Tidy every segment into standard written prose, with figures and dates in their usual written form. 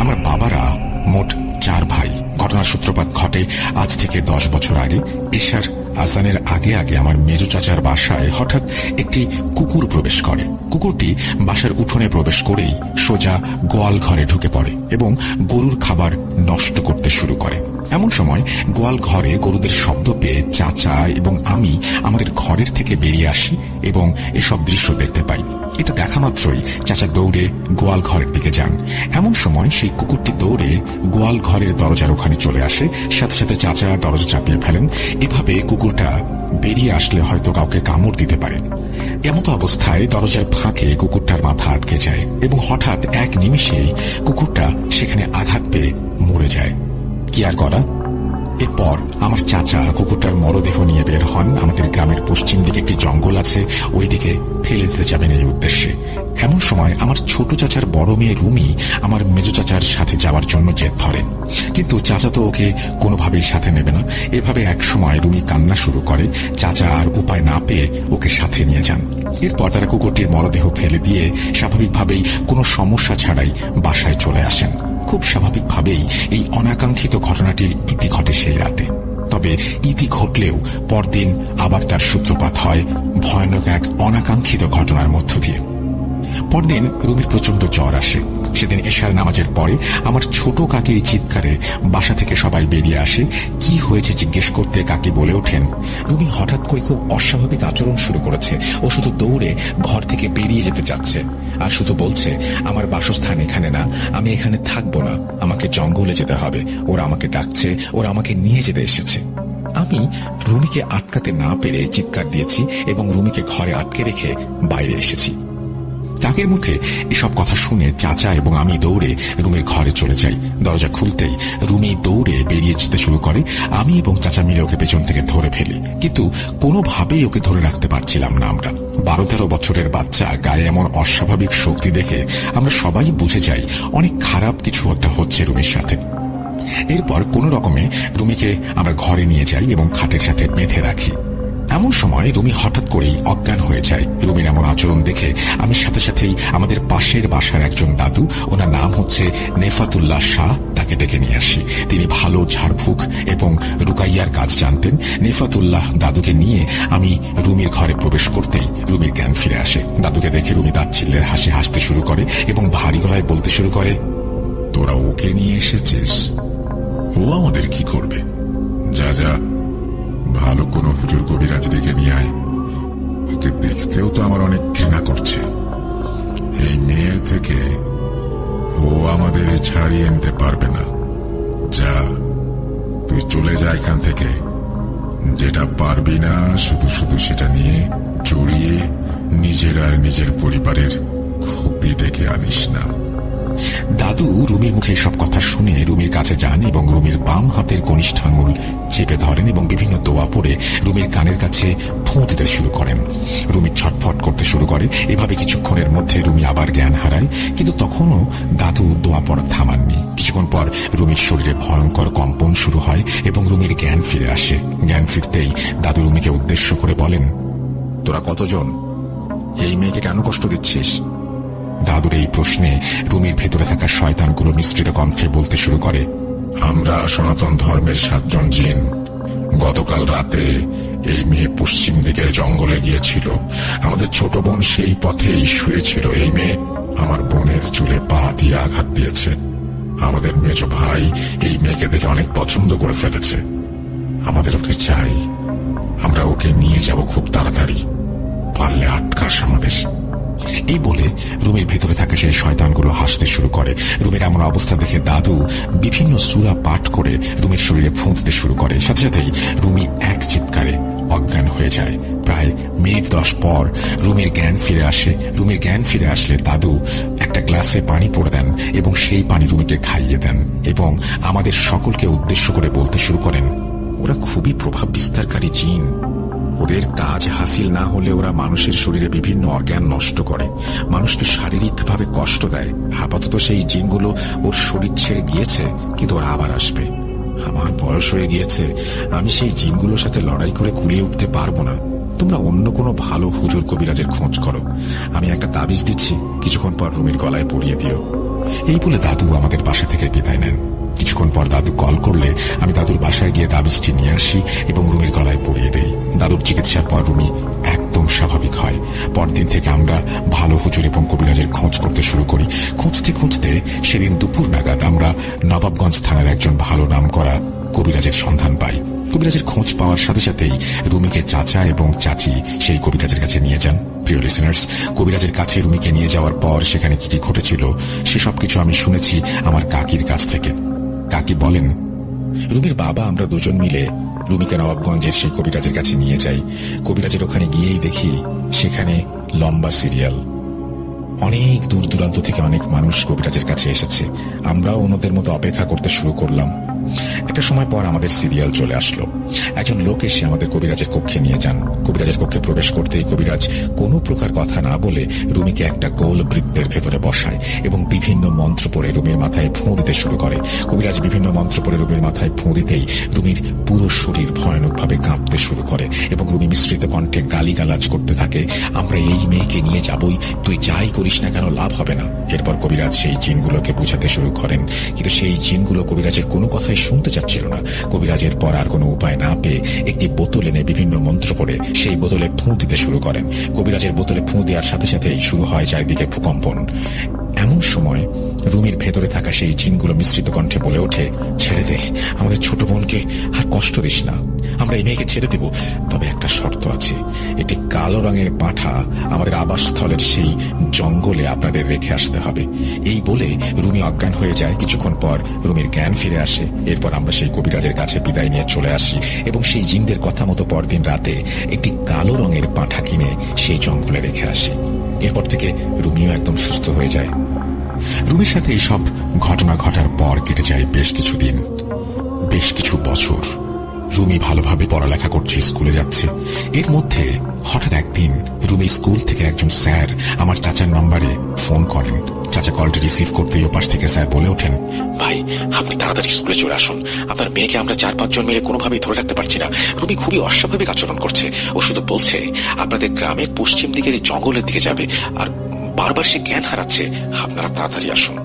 আমার বাবারা মোট 4 ভাই। ঘটনার সূত্রপাত ঘটে আজ থেকে 10 বছর আগে। এশার আজানের আগে আগে আমার মেজো চাচার বাসায় হঠাৎ একটি কুকুর প্রবেশ করে। কুকুরটি বাসার উঠোনে প্রবেশ করেই সোজা গোয়াল ঘরে ঢুকে পড়ে এবং গরুর খাবার নষ্ট করতে শুরু করে। এমন সময় গোয়াল ঘরে গরুদের শব্দ পেয়ে চাচা এবং আমি আমাদের ঘরের থেকে বেরিয়ে আসি এবং এসব দৃশ্য দেখতে পাই। এটা দেখা মাত্রই চাচা দৌড়ে গোয়াল ঘরের দিকে যান। এমন সময় সেই কুকুরটি দৌড়ে গোয়াল ঘরের দরজার ওখানে চলে আসে। সাথে সাথে চাচা দরজা চাপিয়ে ফেলেন। এভাবে কুকুরটা বেরিয়ে আসলে হয়তো কাউকে কামড় দিতে পারে। এমত অবস্থায় দরজার ফাঁকে কুকুরটার মাথা আটকে যায় এবং হঠাৎ এক নিমিষেই কুকুরটা সেখানে আঘাত পেয়ে মরে যায়। কি আর করা? এরপর আমার চাচা কুকুরটার মরদেহ নিয়ে বের হন। আমাদের গ্রামের পশ্চিম দিকে একটি জঙ্গল আছে, ওই দিকে ফেলে দিতে যাবেন এই উদ্দেশ্যে। এমন সময় আমার ছোট চাচার বড় মেয়ে রুমি আমার মেজো চাচার সাথে যাওয়ার জন্য জেদ ধরেন, কিন্তু চাচা তো ওকে কোনোভাবেই সাথে নেবে না। এভাবে এক সময় রুমি কান্না শুরু করে। চাচা আর উপায় না পেয়ে ওকে সাথে নিয়ে যান। এরপর তারা কুকুরটির মরদেহ ফেলে দিয়ে স্বাভাবিকভাবেই কোনো সমস্যা ছাড়াই বাসায় চলে আসেন। খুব স্বাভাবিকভাবেই এই অনাকাঙ্ক্ষিত ঘটনাটির ইতি ঘটে সেই রাতে। তবে ইতি ঘটলেও পরদিন আবার তার সূত্রপাত হয় ভয়ানক এক অনাকাঙ্ক্ষিত ঘটনার মধ্য দিয়ে। পরদিন রুমির প্রচন্ড জ্বর আসে। সেদিন এশার নামাজের পরে আমার ছোট কাকির চিৎকারে বাসা থেকে সবাই বেরিয়ে আসে। কি হয়েছে জিজ্ঞেস করতে কাকি বলে ওঠেন, রুমি হঠাৎ করে খুব অস্বাভাবিক আচরণ শুরু করেছে। ও শুধু দৌড়ে ঘর থেকে বেরিয়ে যেতে চাচ্ছে আর শুধু বলছে, আমার বাসস্থান এখানে না, আমি এখানে থাকবো না, আমাকে জঙ্গলে যেতে হবে, ওরা আমাকে ডাকছে, ওরা আমাকে নিয়ে যেতে এসেছে। আমি রুমিকে আটকাতে না পেরে চিৎকার দিয়েছি এবং রুমিকে ঘরে আটকে রেখে বাইরে এসেছি। কাকের মুখে এসব কথা শুনে চাচা এবং আমি দৌড়ে রুমের ঘরে চলে যাই। দরজা খুলতেই রুমি দৌড়ে বেরিয়ে যেতে শুরু করে। আমি এবং চাচা মিলে ওকে পেছন থেকে ধরে ফেলি, কিন্তু কোনোভাবেই ওকে ধরে রাখতে পারছিলাম না। আমরা 12-13 বছরের বাচ্চা, গায়ে এমন অস্বাভাবিক শক্তি দেখে আমরা সবাই বুঝে যাই অনেক খারাপ কিছু একটা হচ্ছে রুমির সাথে। এরপর কোনো রকমে রুমিকে আমরা ঘরে নিয়ে যাই এবং খাটের সাথে বেঁধে রাখি। এমন সময় রুমি হঠাৎ করেই অজ্ঞান হয়ে যায়। রুমির এমন আচরণ দেখে আমি সাথে সাথেই আমাদের পাশের বাসার একজন দাদু, ওনার নাম হচ্ছে নেফাতুল্লাহ শাহ, তাকে ডেকে নিয়ে আসি। তিনি ভালো ঝাড়ফুঁক এবং রুকাইয়ার কাজ জানতেন। নেফাতুল্লাহ দাদুকে নিয়ে আমি রুমির ঘরে প্রবেশ করতেই রুমির জ্ঞান ফিরে আসে। দাদুকে দেখে রুমি তাচ্ছিল্যের হাসি হাসতে শুরু করে এবং ভারী গলায় বলতে শুরু করে, তোরা ওকে নিয়ে এসেছিস, ও আমাদের কি করবে? যা যা, ভালো কোনো হুজুর কবিরাজ ডেকে নিয়ে আয়। ওকে দেখতেও তো আমার অনেক ঘৃণা করছে। এই মেয়ের থেকে ও আমাদের ছাড়িয়ে নিতে পারবে না। যা, তুই চলে যা এখান থেকে। যেটা পারবি না শুধু শুধু সেটা নিয়ে জড়িয়ে নিজের আর নিজের পরিবারের ক্ষতি ডেকে আনিস না। দাদু রুমির মুখে সব কথা শুনে রুমির কাছে যান এবং রুমির বাম হাতের কনিষ্ঠ আঙুল চেপে ধরেন এবং বিভিন্ন দোয়া পড়ে রুমির কানের কাছে ফুঁ দিতে শুরু করেন। রুমি ছটফট করতে শুরু করে। এভাবে কিছুক্ষণের মধ্যে রুমি আবার জ্ঞান হারায়, কিন্তু তখনও দাদু দোয়া পড়া থামাননি। কিছুক্ষণ পর রুমির শরীরে ভয়ঙ্কর কম্পন শুরু হয় এবং রুমির জ্ঞান ফিরে আসে। জ্ঞান ফিরতেই দাদু রুমিকে উদ্দেশ্য করে বলেন, তোরা কতজন? এই মেয়েকে কেন কষ্ট দিচ্ছিস? দাদুর এই প্রশ্নে রুমির ভেতরে থাকা শয়তানগুলো মিশ্রিত কণ্ঠে বলতে শুরু করে, আমরা সনাতন ধর্মের 7 জন জিন। গতকাল রাতে এই মেয়ে পশ্চিম দিকের জঙ্গলে গিয়েছিল। আমাদের ছোট বোন সেই পথেই শুয়েছিল। এই মেয়ে আমার বোনের চুলে পা দিয়ে আঘাত দিয়েছে। আমাদের মেজো ভাই এই মেয়েকে দেখে অনেক পছন্দ করে ফেলেছে। আমাদের ওকে চাই। আমরা ওকে নিয়ে যাব খুব তাড়াতাড়ি। পারলে আটকাস আমাদের। এই বলে রুমের ভেতরে থাকা সেই শয়তানগুলো হাসতে শুরু করে। রুমের এমন অবস্থা দেখে দাদু বিভিন্ন সূরা পাঠ করে রুমের শরীরে ফুঁ দিতে শুরু করে। সাথে সাথেই রুমি এক চিৎকারে অজ্ঞান হয়ে যায়। প্রায় মিনিট 10 পর রুমির জ্ঞান ফিরে আসে। রুমির জ্ঞান ফিরে আসলে দাদু একটা গ্লাসে পানি পড়ে দেন এবং সেই পানি রুমিকে খাইয়ে দেন এবং আমাদের সকলকে উদ্দেশ্য করে বলতে শুরু করেন, ওরা খুবই প্রভাব বিস্তারকারী জিন। ওদের কাজ হাসিল না হলে ওরা মানুষের শরীরে বিভিন্ন অর্গান নষ্ট করে, মানুষকে শারীরিকভাবে কষ্ট দেয়। আপাতত সেই জিনগুলো ওর শরীর ছেড়ে গিয়েছে, কিন্তু ওরা আবার আসবে। আমার বয়স হয়ে গিয়েছে, আমি সেই জিনগুলোর সাথে লড়াই করে কুলিয়ে উঠতে পারবো না। তোমরা অন্য কোনো ভালো হুজুর কবিরাজের খোঁজ করো। আমি একটা তাবিজ দিচ্ছি, কিছুক্ষণ পর রুমির গলায় পরিয়ে দিও। এই বলে দাদু আমাদের বাসা থেকে বিদায় নেন। কিছুক্ষণ পর দাদু কল করলে আমি দাদুর বাসায় গিয়ে তাবিজটি নিয়ে আসি এবং রুমির গলায় পরিয়ে দেই। দাদুর চিকিৎসার পর রুমি একদম স্বাভাবিক হয়। পরদিন থেকে আমরা ভালো হুজুর এবং কবিরাজের খোঁজ করতে শুরু করি। খুঁজতে খুঁজতে সেদিন দুপুর নাগাদ আমরা নবাবগঞ্জ থানার একজন ভালো নাম করা কবিরাজের সন্ধান পাই। কবিরাজের খোঁজ পাওয়ার সাথে সাথেই রুমিকে চাচা এবং চাচি সেই কবিরাজের কাছে নিয়ে যান। প্রিয় লিসেনার্স, কবিরাজের কাছে রুমিকে নিয়ে যাওয়ার পর সেখানে কি কি ঘটেছিল সে সবকিছু আমি শুনেছি আমার কাকির কাছ থেকে। কাকি বলেন, রুমির বাবা আমরা দুজন মিলে রুমিকে নবাবগঞ্জের সেই কবিরাজের কাছে নিয়ে যাই। কবিরাজের ওখানে গিয়েই দেখি সেখানে লম্বা সিরিয়াল। অনেক দূর দূরান্ত থেকে অনেক মানুষ কবিরাজের কাছে এসেছে। আমরাও অন্যদের মতো অপেক্ষা করতে শুরু করলাম। একটা সময় পর আমাদের সিরিয়াল চলে আসলো। একজন লোক এসে আমাদের কবিরাজের কক্ষে নিয়ে যান। কবিরাজের কক্ষে প্রবেশ করতেই কবিরাজ কোনো প্রকার কথা না বলে রুমিকে একটা গোল বৃত্তের ভেতরে বসায় এবং বিভিন্ন মন্ত্র পড়ে রুমির মাথায় ফোঁ দিতে শুরু করে। কবিরাজ বিভিন্ন মন্ত্র পড়ে রুমির মাথায় ফোঁ দিতেই রুমির পুরো শরীর ভয়ানকভাবে কাঁপতে শুরু করে এবং রুমি মিশ্রিত কণ্ঠে গালিগালাজ করতে থাকে, আমরা এই মেয়েকে নিয়ে যাবই, তুই যাই করিস না কেন লাভ হবে না। এরপর কবিরাজ সেই জিনগুলোকে বুঝাতে শুরু করেন, কিন্তু সেই জিনগুলো কবিরাজের কোনো কথাই শুনতে চাচ্ছিল না। কবিরাজের পর আর কোনো উপায় না পেয়ে একটি বোতল এনে বিভিন্ন মন্ত্র পড়ে সেই বোতলে ফুঁ দিতে শুরু করেন। কবিরাজের বোতলে ফুঁ দেওয়ার সাথে সাথেই শুরু হয় চারিদিকে ভূকম্পন। এমন সময় রুমির ভেতরে থাকা সেই জিনগুলো মিশ্রিত কণ্ঠে বলে ওঠে, ছেড়ে দে, আমাদের ছোট বোনকে আর কষ্ট দিস না, আমরা এই মেয়েকে ছেড়ে দেব, তবে একটা শর্ত আছে, এটি কালো রঙের পাঁঠা আমাদের আবাসস্থলের সেই জঙ্গলে আপনাদের রেখে আসতে হবে। এই বলে রুমি অজ্ঞান হয়ে যায়। কিছুক্ষণ পর রুমির জ্ঞান ফিরে আসে। এরপর আমরা সেই কবিরাজের কাছে বিদায় নিয়ে চলে আসি এবং সেই জিনদের কথা মতো পরদিন রাতে একটি কালো রঙের পাঁঠা কিনে সেই জঙ্গলে রেখে আসি। এরপর থেকে রুমিও একদম সুস্থ হয়ে যায়। রুমির সাথে এইসব ঘটনা ঘটার পর কেটে যায় বেশ কিছুদিন, বেশ কিছু বছর। রুমি ভালোভাবে পড়ালেখা করছে, স্কুলে যাচ্ছে। এর মধ্যে হঠাৎ একদিন রুমি স্কুল থেকে একজন স্যার আমার চাচার নম্বরে ফোন করেন। চাচা কলটি রিসিভ করতেই ওপাশ থেকে স্যার বলে ওঠেন, ভাই আপনি তাড়াতাড়ি স্কুলে চলে আসুন, আপনার মেয়েকে আমরা 4-5 জন মিলে কোনোভাবেই ধরে রাখতে পারছি না। রুমি খুবই অস্বাভাবিক আচরণ করছে। ও শুধু বলছে আপনাদের গ্রামের পশ্চিম দিকের জঙ্গলের দিকে যাবে, আর বারবার সে জ্ঞান হারাচ্ছে, আপনারা তাড়াতাড়ি আসুন।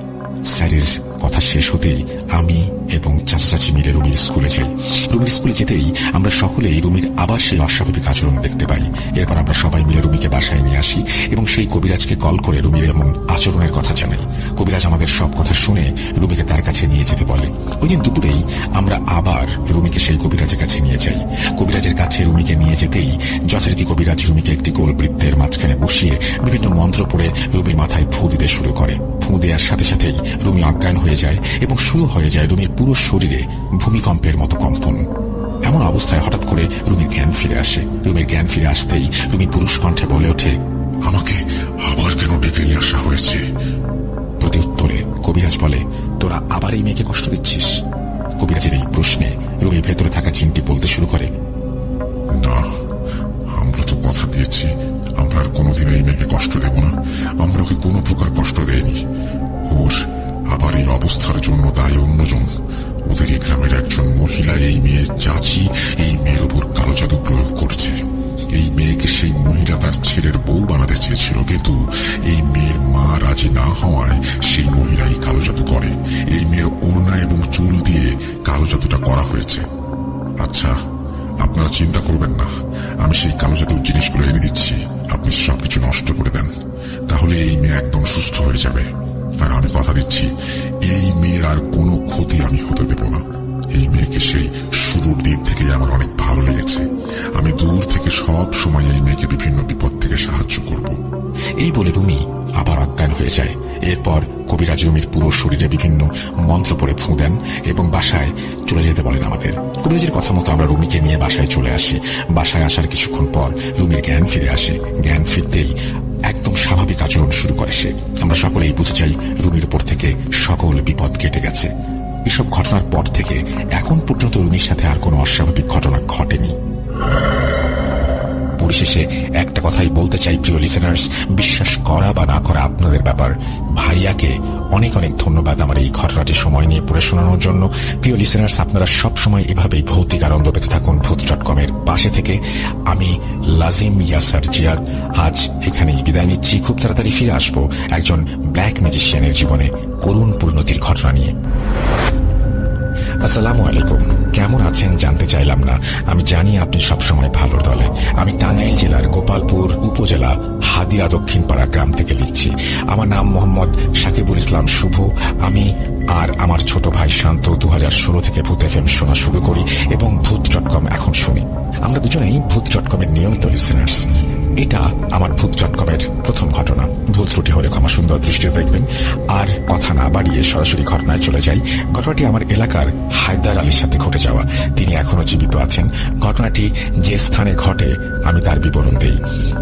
স্যারের কথা শেষ হতেই আমি এবং চাচা চাচি মিলে রুমির স্কুলে যাই। রুমির স্কুলে যেতেই আমরা সকলেই রুমির আবার সেই অস্বাভাবিক আচরণ দেখতে পাই। এরপর আমরা সবাই মিলে রুমিকে বাসায় নিয়ে আসি এবং সেই কবিরাজকে কল করে রুমির এমন আচরণের কথা জানাই। কবিরাজ আমাদের সব কথা শুনে রুমিকে তার কাছে নিয়ে যেতে বলে। ওই দিন দুপুরেই আমরা আবার রুমিকে সেই কবিরাজের কাছে নিয়ে যাই। কবিরাজের কাছে রুমিকে নিয়ে যেতেই যথারীতি কবিরাজ রুমিকে একটি গোল বৃত্তের মাঝখানে বসিয়ে বিভিন্ন মন্ত্র পড়ে রুমির মাথায় ফু দিতে শুরু করে। ফু দেওয়ার সাথে সাথেই রুমি অজ্ঞান হয়ে যায় এবং শুরু হয়ে যায় রুমির পুরো শরীরে ভূমিকম্পের মতো কম্পন। এমন অবস্থায় হঠাৎ করে রুমির জ্ঞান ফিরে আসে। রুমির জ্ঞান ফিরে আসতেই রুমি পুরুষ কণ্ঠে বলে ওঠে, আমাকে আবার কেন ডেকে নিয়ে আসা হয়েছে? প্রতি উত্তরে কবিরাজ বলে, তোরা আবার এই মেয়েকে কষ্ট দিচ্ছিস? কবিরাজের এই প্রশ্নে রুমির ভেতরে থাকা চিনটি বলতে শুরু করে, না, আমরা তো কথা দিয়েছি আমরা আর কোনোদিন এই মেয়েকে কষ্ট দেব না। আমরা ওকে কোনো প্রকার কষ্ট দেয়নি। ওর আবার এই অবস্থার জন্য দায়ী অন্যজন। ওদের এই গ্রামের একজন মহিলা এই মেয়ের চাচি এই মেয়ের উপর কালো জাদু প্রয়োগ করছে। এই মেয়েকে সেই মহিলা তার ছেলের বউ বানাতে চেয়েছিল, কিন্তু এই মেয়ের মা রাজি না হওয়ায় সেই মহিলা এই কালো জাদু করে। এই মেয়ের ওড়না এবং চুল দিয়ে কালো জাদুটা করা হয়েছে। আচ্ছা, আপনারা চিন্তা করবেন না, আমি সেই কালো জাদুর জিনিসগুলো এনে দিচ্ছি, আপনি সবকিছু নষ্ট করে দেন, তাহলে এই মেয়ে একদম সুস্থ হয়ে যাবে। আর আমি কথা দিচ্ছি, এই মেয়ের আর কোনো ক্ষতি আমি হতে দেব না। এই মেয়েকে সেই শুরুর দিক থেকে আমার অনেক ভালো লেগেছে। আমি দূর থেকে সব সময় এই মেয়েকে বিভিন্ন বিপদ থেকে সাহায্য করব। এই বলে রুমি আবার অজ্ঞান হয়ে যায়। এরপর কবিরাজ রুমির পুরো শরীরে বিভিন্ন মন্ত্র পড়ে ফুঁ দেন এবং বাসায় চলে যেতে বলেন আমাদের। কবিরাজের কথা মতো আমরা রুমিকে নিয়ে বাসায় চলে আসি। বাসায় আসার কিছুক্ষণ পর রুমির জ্ঞান ফিরে আসে। জ্ঞান ফিরতেই একদম স্বাভাবিক আচরণ শুরু করে সে। আমরা সকলেই বুঝে যাই রুমির উপর থেকে সকল বিপদ কেটে গেছে। এসব ঘটনার পর থেকে এখন পর্যন্ত রুমির সাথে আর কোনো অস্বাভাবিক ঘটনা ঘটেনি। পরিশেষে একটা কথাই বলতে চাই প্রিয় লিসেনার্স, বিশ্বাস করা বা না করা আপনাদের ব্যাপার। ভাইয়াকে অনেক অনেক ধন্যবাদ আমার এই ঘটনাটি সময় নিয়ে পড়ে শোনানোর জন্য। প্রিয় লিসেনার্স, আপনারা সবসময় এভাবেই ভৌতিক আনন্দ পেতে থাকুন ভূত.com-এর পাশে থেকে। আমি লাজিম ইয়াসার জিয়াদ আজ এখানেই বিদায় নিচ্ছি। খুব তাড়াতাড়ি ফিরে আসবো একজন ব্ল্যাক ম্যাজিশিয়ানের জীবনে করুণ পরিণতির ঘটনা নিয়ে। আসসালামু আলাইকুম, কেমন আছেন জানতে চাইলাম না। আমি জানি আপনি সবসময় ভালোর দলে। আমি টাঙ্গাইল জেলার গোপালপুর উপজেলা হাদিয়া দক্ষিণপাড়া গ্রাম থেকে লিখছি। আমার নাম মোহাম্মদ সাকিবুল ইসলাম শুভ। আমি আর আমার ছোট ভাই শান্ত 2016 থেকে ভূত FM শোনা শুরু করি এবং ভূত.com এখন শুনি। আমরা দুজনেই ভূত.com-এর নিয়মিত লিসেনার্স। এটা আমার ভূত.com-এর প্রথম ঘটনা। ভুল ত্রুটি হলে ক্ষমা সুন্দর দৃষ্টিতে দেখবেন। আর কথা না বাড়িয়ে সরাসরি ঘটনায় চলে যাই। ঘটনাটি আমার এলাকার হায়দার আলীর সাথে ঘটে যাওয়া। তিনি এখনো জীবিত আছেন। ঘটনাটি যে স্থানে ঘটে আমি তার বিবরণ দেই।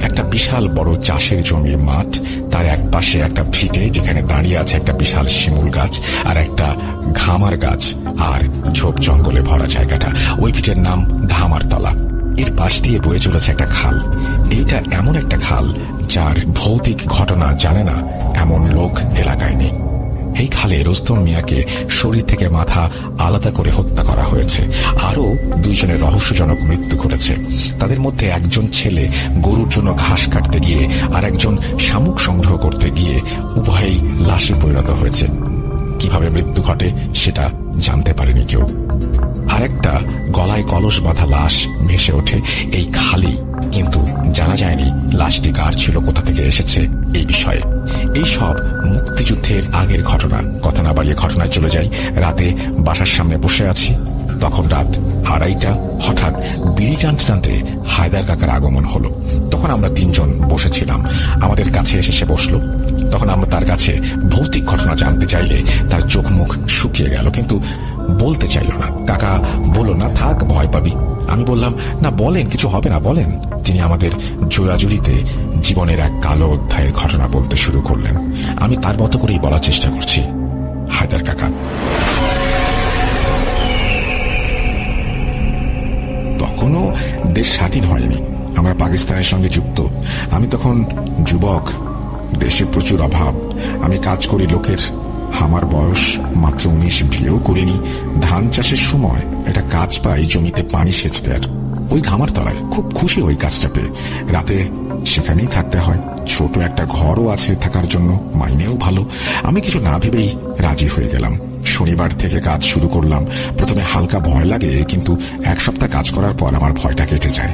একটা বিশাল বড় চাষের জমির মাঠ, তার এক পাশে একটা ভিটে যেখানে দাঁড়িয়ে আছে একটা বিশাল শিমুল গাছ আর একটা ঘামার গাছ, আর ঝোপ জঙ্গলে ভরা জায়গাটা। ওই ভিটের নাম ধামারতলা। এর পাশ দিয়ে বয়ে চলেছে একটা খাল। এইটা এমন একটা খাল যার ভৌতিক ঘটনা জানে না এমন লোক এলাকায় নেই। এই খালে রোস্তম মিয়াকে শরীর থেকে মাথা আলাদা করে হত্যা করা হয়েছে। আরো দুইজনের রহস্যজনক মৃত্যু ঘটেছে। তাদের মধ্যে একজন ছেলে গরুর জন্য ঘাস কাটতে গিয়ে আর একজন শামুক সংগ্রহ করতে গিয়ে উভয়েই লাশে পরিণত হয়েছে। কিভাবে মৃত্যু ঘটে সেটা জানতে পারেনি কেউ। আরেকটা গলায় কলস বাঁধা লাশ ভেসে ওঠে এই খালি, কিন্তু জানা যায়নি লাশটি কার ছিল, কোথা থেকে এসেছে এই বিষয়ে। এই সব মুক্তিযুদ্ধের আগের ঘটনা। কথা না বাড়িয়ে ঘটনায় চলে যাই। রাতে বাসার সামনে বসে আছি, তখন রাত 2:30। হঠাৎ বিড়ি টানতে টানতে হায়দার কাকার আগমন হলো। তখন আমরা তিনজন বসেছিলাম। আমাদের কাছে এসে সে বসলো। তখন আমরা তার কাছে ভৌতিক ঘটনা জানতে চাইলে তার চোখ মুখ শুকিয়ে গেল, কিন্তু বলতে চাইল না। কাকা বলল, না থাক, ভয় পাবি। আমি বললাম, না বলেন, কিছু হবে না, বলেন। তিনি আমাদের জোড়াজুড়িতে জীবনের এক কালো অধ্যায়ের ঘটনা বলতে শুরু করলেন। আমি তার মতো করেই বলার চেষ্টা করছি। হায়দার কাকা, তখনও দেশ স্বাধীন হয়নি, আমরা পাকিস্তানের সঙ্গে যুক্ত। আমি তখন যুবক, দেশে প্রচুর অভাব। আমি কাজ করি লোকের। আমার বয়স মাত্র 19, বিয়েও করিনি। ধান চাষের সময় একটা কাজ পাই জমিতে পানি সেচ দেয়ার। ওই ঘামার তলায় খুব খুশি ওই কাজটা পেয়ে। রাতে সেখানেই থাকতে হয়। ছোট একটা ঘরও আছে থাকার জন্য, মাইনেও ভালো। আমি কিছু না ভেবেই রাজি হয়ে গেলাম। শনিবার থেকে কাজ শুরু করলাম। প্রথমে হালকা ভয় লাগে, কিন্তু 1 সপ্তাহ কাজ করার পর আমার ভয়টা কেটে যায়।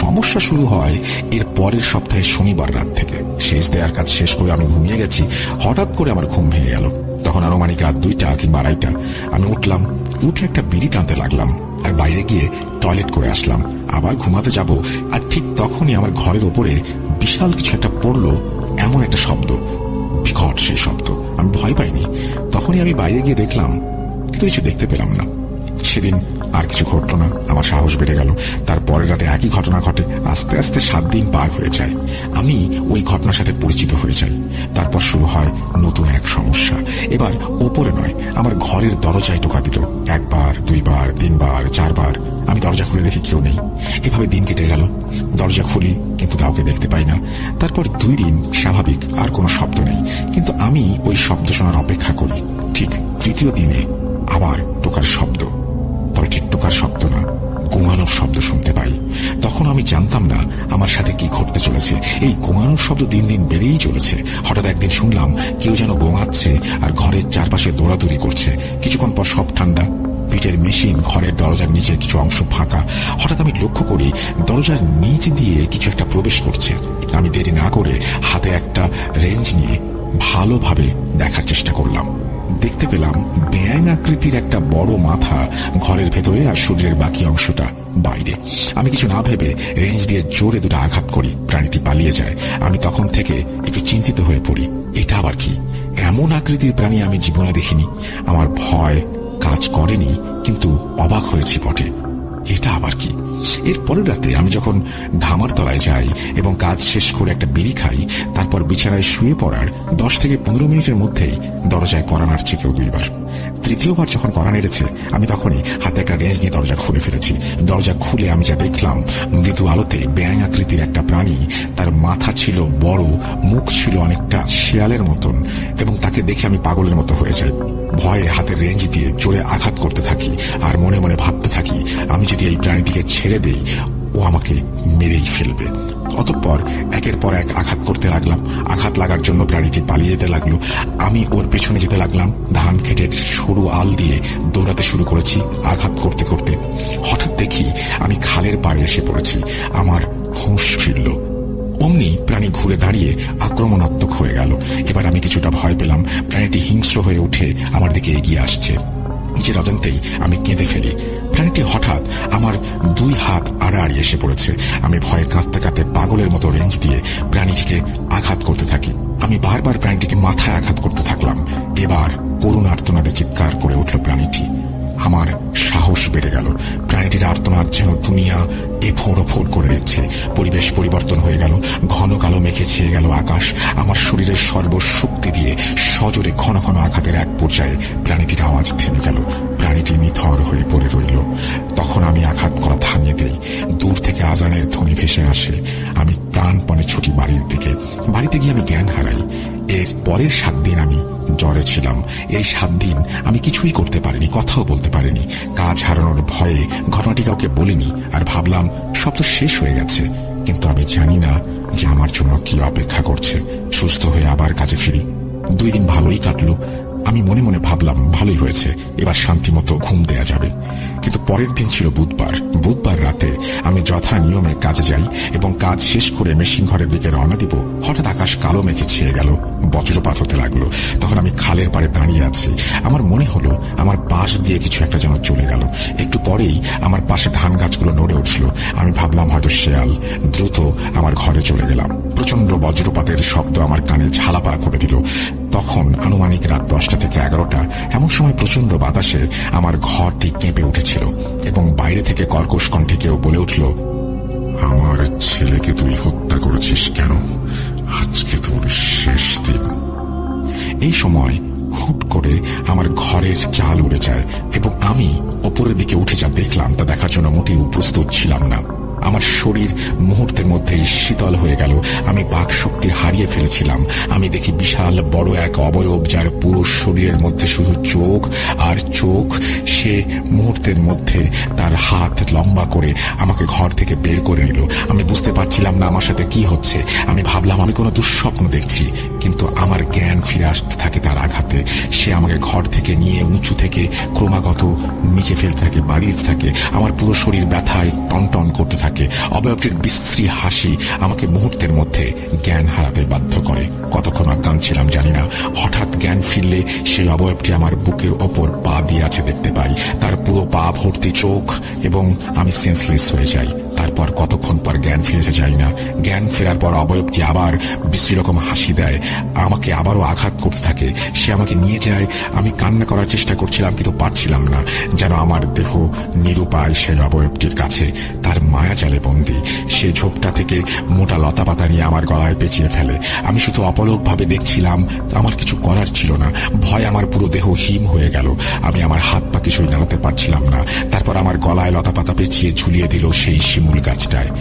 সমস্যা শুরু হয় এর পরের সপ্তাহে শনিবার রাত থেকে। শেষ দেয়ার কাজ শেষ করে আমি ঘুমিয়ে গেছি। হঠাৎ করে আমার ঘুম ভেঙে গেল। তখন আনুমানিক রাত 2টা কিংবা 2:30। আমি উঠলাম, উঠে একটা বিড়ি টানতে লাগলাম আর বাইরে গিয়ে টয়লেট করে আসলাম। আবার ঘুমাতে যাব, আর ঠিক তখনই আমার ঘরের ওপরে বিশাল কিছু একটা পড়লো। এমন একটা শব্দ, বিকট সেই শব্দ। আমি ভয় পাইনি। তখনই আমি বাইরে গিয়ে দেখলাম, কিন্তু কিছু দেখতে পেলাম না। সেদিন আর কিছু ঘটল না। আমার সাহস বেড়ে গেল। তারপরের রাতে একই ঘটনা ঘটে। আস্তে আস্তে 7 দিন পার হয়ে যায়। আমি ওই ঘটনার সাথে পরিচিত হয়ে যাই। তারপর শুরু হয় নতুন এক সমস্যা। এবার ওপরে নয়, আমার ঘরের দরজায় টোকা দিল। 1 বার, 2 বার, 3 বার, 4 বার। আমি দরজা খুলে দেখি কেউ নেই। এভাবে দিন কেটে গেল। দরজা খুলি, কিন্তু কাউকে দেখতে পাই না। তারপর 2 দিন স্বাভাবিক, আর কোনো শব্দ নেই, কিন্তু আমি ওই শব্দ শোনার অপেক্ষা করি। ঠিক 3য় দিনে আবার টোকার শব্দ। তবে ঠিক টোকার শব্দ না, গোঙানোর শব্দ শুনতে পাই। তখন আমি জানতাম না আমার সাথে কি ঘটতে চলেছে। এই গোঙানোর শব্দ দিন দিন বেড়েই চলেছে। হঠাৎ একদিন শুনলাম কেউ যেন গোঙাচ্ছে আর ঘরের চারপাশে দৌড়াদৌড়ি করছে। কিছুক্ষণ পর সব ঠান্ডা। পিঠের মেশিন, ঘরের দরজার নিচে কিছু অংশ ফাঁকা। হঠাৎ আমি লক্ষ্য করি দরজার নিচ দিয়ে কিছু একটা প্রবেশ করছে। আমি দেরি না করে হাতে একটা রেঞ্জ নিয়ে ভালোভাবে দেখার চেষ্টা করলাম। দেখতে পেলাম ব্যাঙ আকৃতির একটা বড় মাথা ঘরের ভেতরে, আর শরীরের বাকি অংশটা বাইরে। আমি কিছু না ভেবে রেঞ্জ দিয়ে জোরে 2টা আঘাত করি। প্রাণীটি পালিয়ে যায়। আমি তখন থেকে একটু চিন্তিত হয়ে পড়ি। এটা আবার কি? এমন আকৃতির প্রাণী আমি জীবনে দেখিনি। আমার ভয় কাজ করেনি, কিন্তু অবাক হয়েছি বটে। এটা আবার কি? এর পরের রাতে আমি যখন ধামার তলায় যাই এবং কাজ শেষ করে একটা বিড়ি খাই, তারপর বিছানায় শুয়ে পড়ার 10 থেকে 15 মিনিটের মধ্যেই দরজায় কড়া নাড়ছে কেউ 2 বার। তৃতীয়বার যখন কড়া নেড়েছে আমি তখনই হাতে একটা রেঞ্জ নিয়ে দরজা খুলে ফেলেছি। দরজা খুলে আমি যা দেখলাম, মৃদু আলোতে ব্যাঙ আকৃতির একটা প্রাণী, তার মাথা ছিল বড়, মুখ ছিল অনেকটা শিয়ালের মতন, এবং তাকে দেখে আমি পাগলের মতো হয়ে যাই। ভয়ে হাতের রেঞ্জ দিয়ে জোরে আঘাত করতে থাকি আর মনে মনে ভাবতে থাকি আমি যদি এই প্রাণীটিকে ছেড়ে দেই ও আমাকে মেরেই ফেলবে। অতঃপর একের পর এক আঘাত করতে লাগলাম। আঘাত লাগার জন্য প্রাণীটি পালিয়ে যেতে লাগলো। আমি ওর পেছনে যেতে লাগলাম। ধান খেটের সরু আল দিয়ে দৌড়াতে শুরু করেছি আঘাত করতে করতে। হঠাৎ দেখি আমি খালের পাড়ে এসে পড়েছি। আমার হুঁশ ফিরল। অমনি প্রাণী ঘুরে দাঁড়িয়ে আক্রমণাত্মক হয়ে গেল। এবার আমি কিছুটা ভয় পেলাম। প্রাণীটি হিংস্র হয়ে উঠে আমার দিকে এগিয়ে আসছে। নিজের অজান্তেই আমি কেঁদে ফেলি। প্রাণীটি হঠাৎ আমার 2 হাত আড়াআড়ি এসে পড়েছে। আমি ভয়ে কাঁদতে কাঁদতে পাগলের মতো রেঞ্জ দিয়ে প্রাণীটিকে আঘাত করতে থাকি। আমি বারবার প্রাণীটিকে মাথায় আঘাত করতে থাকলাম। এবার করুণ আর্তনাদে চিৎকার করে উঠল প্রাণীটি। আমার সাহস বেড়ে গেল। প্রাণীটির আর্তনাদ যেন দুনিয়া এফোড় করে দিচ্ছে। পরিবেশ পরিবর্তন হয়ে গেল। ঘন কালো মেঘে ছেয়ে গেল আকাশ। আমার শরীরের সর্বশক্তি দিয়ে সজোরে ঘন ঘন আঘাতের এক পর্যায়ে প্রাণীটির আওয়াজ থেমে গেল। প্রাণীটি নিথর হয়ে পড়ে রইল। তখন আমি আঘাত করা থামিয়ে দেই। দূর থেকে আজানের ধ্বনি ভেসে আসে। আমি প্রাণপণে ছুটি বাড়ির দিকে। বাড়িতে গিয়ে আমি জ্ঞান হারাই। এর পরের 7 দিন আমি জ্বরে ছিলাম। এই 7 দিন আমি কিছুই করতে পারিনি, কথাও বলতে পারিনি। কাজ হারানোর ভয়ে ঘটনাটি কাউকে বলিনি, আর ভাবলাম সব তো শেষ হয়ে গেছে। কিন্তু আমি জানি না যে আমার জন্য কি অপেক্ষা করছে। সুস্থ হয়ে আবার কাজে ফিরি। 2 দিন ভালোই কাটলো। আমি মনে মনে ভাবলাম ভালোই হয়েছে, এবার শান্তিমতো ঘুম দেয়া যাবে। কিন্তু পরের দিন ছিল বুধবার। বুধবার রাতে আমি যথা নিয়মে কাজে যাই এবং কাজ শেষ করে মেশিন ঘরের দিকে রওনা দিব। হঠাৎ আকাশ কালো মেঘে ছেয়ে গেল। বজ্রপাত হতে লাগলো। তখন আমি খালের পাড়ে দাঁড়িয়ে আছি। আমার মনে হলো আমার পাশ দিয়ে কিছু একটা যেন চলে গেল। একটু পরেই আমার পাশে ধান গাছগুলো নড়ে উঠল। আমি ভাবলাম হয়তো শেয়াল। দ্রুত আমার ঘরে চলে গেলাম। প্রচন্ড বজ্রপাতের শব্দ আমার কানে ঝালাপালা করে দিল। তখন আনুমানিক রাত 10টা থেকে 11টা। এমন সময় প্রচন্ড বাতাসে আমার ঘরটি কেঁপে উঠেছিল এবং বাইরে থেকে কর্কশ কণ্ঠে কেউ বলে উঠল, আমার ছেলেকে তুই হত্যা করেছিস কেন? আজকে তোর শেষ দিন। এই সময় হুট করে আমার ঘরের চাল উড়ে যায় এবং আমি ওপরের দিকে উঠে যা দেখলাম তা দেখার জন্য মোটেও প্রস্তুত ছিলাম না। আমার শরীর মুহূর্তের মধ্যেই শীতল হয়ে গেল। আমি বাকশক্তি হারিয়ে ফেলেছিলাম। আমি দেখি বিশাল বড় এক অবয়ব, যার পুরো শরীরের মধ্যে শুধু চোখ আর চোখ। সে মুহূর্তের মধ্যে তার হাত লম্বা করে আমাকে ঘর থেকে বের করে নিল। আমি বুঝতে পারছিলাম না আমার সাথে কি হচ্ছে। আমি ভাবলাম আমি কোনো দুঃস্বপ্ন দেখছি, কিন্তু আমার জ্ঞান ফিরে আসতে থাকে তার আঘাতে। সে আমাকে ঘর থেকে নিয়ে উঁচু থেকে ক্রমাগত নিচে ফেলতে থাকে, বাড়িতে থাকে। আমার পুরো শরীর ব্যথায় টনটন করতে থাকে। অবয়বটির বিশ্রী হাসি আমাকে মুহূর্তের মধ্যে জ্ঞান হারাতে বাধ্য করে। কতক্ষণ অজ্ঞান ছিলাম জানি না। হঠাৎ জ্ঞান ফিরলে সেই অবয়বটি আমার বুকের ওপর পা দিয়ে আছে দেখতে পাই। তার পুরো পা ভর্তি চোখ এবং আমি সেন্সলেস হয়ে যাই। তারপর কতক্ষণ পর জ্ঞান ফিরেছে যাই না। জ্ঞান ফেরার পর অবয়বটি আবার বিশ্রী রকম হাসি দেয়, আমাকে আবারও আঘাত করতে থাকে। সে আমাকে নিয়ে যায়। আমি কান্না করার চেষ্টা করছিলাম কিন্তু পারছিলাম না। যেন আমার দেহ নিরুপায় সেই অবয়বটির কাছে। তার মায়াজালে বন্দী। সে ঝোপটা থেকে মোটা লতা পাতা নিয়ে আমার গলায় পেঁচিয়ে ফেলে। আমি শুধু অপলক ভাবে দেখছিলাম। আমার কিছু করার ছিল না। ভয় আমার পুরো দেহ হিম হয়ে গেল। আমি আমার হাত পা কিছুই নাড়াতে পারছিলাম না। তারপর আমার গলায় লতা পাতা পেঁচিয়ে ঝুলিয়ে দিল সেই শিমুল গাছটায়।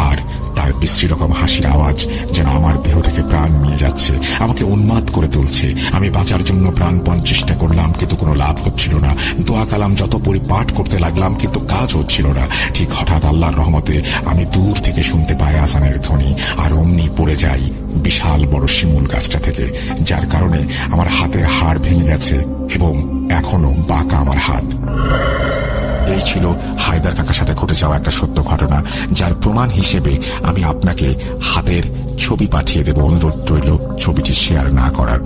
আর তার বিশ্রী রকম হাসির আওয়াজ যেন আমার দেহ থেকে প্রাণ নিয়ে যাচ্ছে, আমাকে উন্মাদ করে তুলছে। আমি বাঁচার জন্য প্রাণপণ চেষ্টা করলাম, কিন্তু কোনো লাভ হচ্ছিল না। দোয়া কালাম যত পরিপাঠ করতে লাগলাম, কিন্তু কাজ হচ্ছিল না। ঠিক হঠাৎ আল্লাহর রহমতে আমি দূর থেকে শুনতে পাই আজানের ধ্বনি, আর অমনি পড়ে যাই বিশাল বড় শিমুল গাছটা থেকে, যার কারণে আমার হাতের হাড় ভেঙে গেছে এবং এখনো বাঁকা আমার হাত। এই ছিল হায়দার কাকার সাথে ঘটে যাওয়া একটা সত্য ঘটনা, যার প্রমাণ হিসেবে আমি আপনাকে হাতের ছবি পাঠিয়ে দেব। অনুরোধ রইল ছবিটি শেয়ার না করার।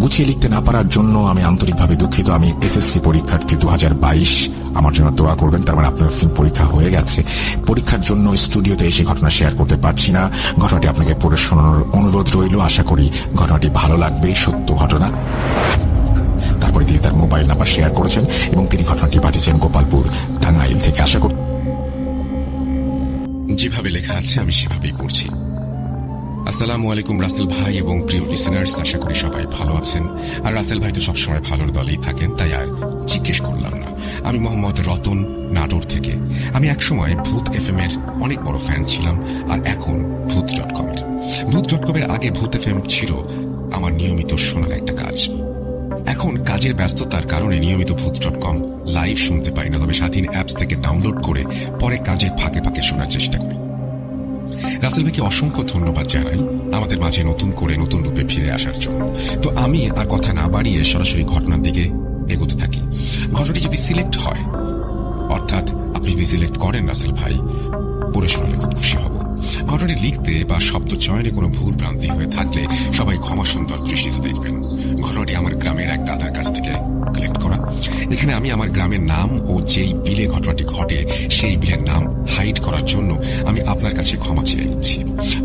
গুছিয়ে লিখতে না পারার জন্য আমি আন্তরিকভাবে দুঃখিত। আমি এসএসসি পরীক্ষার্থী 2022। আমার জন্য দোয়া করবেন। তার মানে আপনার পরীক্ষা হয়ে গেছে। পরীক্ষার জন্য স্টুডিওতে এসে ঘটনা শেয়ার করতে পারছি না। ঘটনাটি আপনাকে পড়ে শোনানোর অনুরোধ রইল। আশা করি ঘটনাটি ভালো লাগবে। সত্য ঘটনা। তারপরে তিনি তার মোবাইল নাম্বার শেয়ার করেছেন এবং তিনি ঘটনাটি পাঠিয়েছেন গোপালপুর, টাঙ্গাইল থেকে। আশা করি যেভাবে লেখা আছে আমি সেভাবেই পড়ছি। আসসালামু আলাইকুম রাসেল ভাই এবং প্রিয় লিসেনার্স, আশা করি সবাই ভালো আছেন। আর রাসেল ভাই তো সবসময় ভালোর দলেই থাকেন, তাই আর জিজ্ঞেস করলাম না। আমি মোহাম্মদ রতন, নাটোর থেকে। আমি একসময় ভূত FM এর অনেক বড় ফ্যান ছিলাম, আর এখন ভূত.com এর। ভূত.com এর আগে ভূত FM ছিল আমার নিয়মিত শোনার একটা কাজ। এখন কাজের ব্যস্ততার কারণে নিয়মিত ভূত.com লাইভ শুনতে পারি না, তবে স্বাধীন অ্যাপস থেকে ডাউনলোড করে পরে কাজের ফাঁকে ফাঁকে শোনার চেষ্টা করি। রাসেল ভাইকে অসংখ্য ধন্যবাদ জানাই আমাদের মাঝে নতুন করে নতুন রূপে ফিরে আসার জন্য। তো আমি আর কথা না বাড়িয়ে সরাসরি ঘটনার দিকে এগোতে থাকি। ঘটনাটি যদি সিলেক্ট হয়, অর্থাৎ আপনি যদি সিলেক্ট করেন রাসেল ভাই, পড়ে শোনালে খুব খুশি হব। ঘটনাটি লিখতে বা শব্দ চয়নে কোনো ভুল ভ্রান্তি হয়ে থাকলে সবাই ক্ষমা সুন্দর দৃষ্টিতে দেখবেন। ঘটনাটি আমার গ্রামের এক দাদার কাছ থেকে কালেক্ট করা। এখানে আমি আমার গ্রামের নাম ও যেই বিলে ঘটনাটি ঘটে সেই বিলের নাম হাইড করার জন্য আমি আপনার কাছে ক্ষমা চেয়ে নিচ্ছি।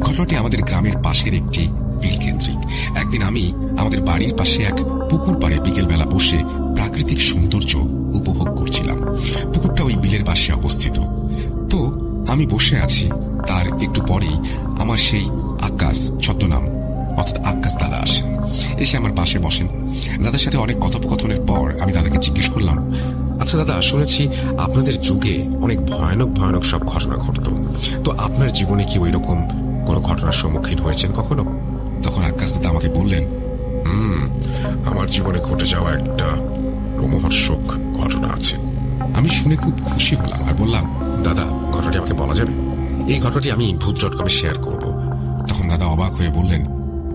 ঘটনাটি আমাদের গ্রামের পাশের একটি বিল কেন্দ্রিক। একদিন আমি আমাদের বাড়ির পাশে এক পুকুর পাড়ে বিকেলবেলা বসে প্রাকৃতিক সৌন্দর্য উপভোগ করছিলাম। পুকুরটা ওই বিলের পাশে অবস্থিত। তো আমি বসে আছি, তার একটু পরেই আমার সেই আকাশ ছদ্মনাম অর্থাৎ আকাশ দাদা আসেন। এসে আমার পাশে বসেন। দাদার সাথে অনেক কথোপকথনের পর আমি দাদাকে জিজ্ঞেস করলাম, আচ্ছা দাদা, শুনেছি আপনাদের যুগে অনেক ভয়ানক ভয়ানক সব ঘটনা ঘটত, তো আপনার জীবনে কি ওই রকম কোনো ঘটনার সম্মুখীন হয়েছেন কখনো? তখন আকাশ দাদা আমাকে বললেন, আমার জীবনে ঘটে যাওয়া একটা রোমহর্ষক ঘটনা আছে। আমি শুনে খুব খুশি হলাম আর বললাম, দাদা, ঘটনাটি আমাকে বলা যাবে? এই ঘটনাটি আমি ভূত.com শেয়ার করব। তখন দাদা অবাক হয়ে বললেন,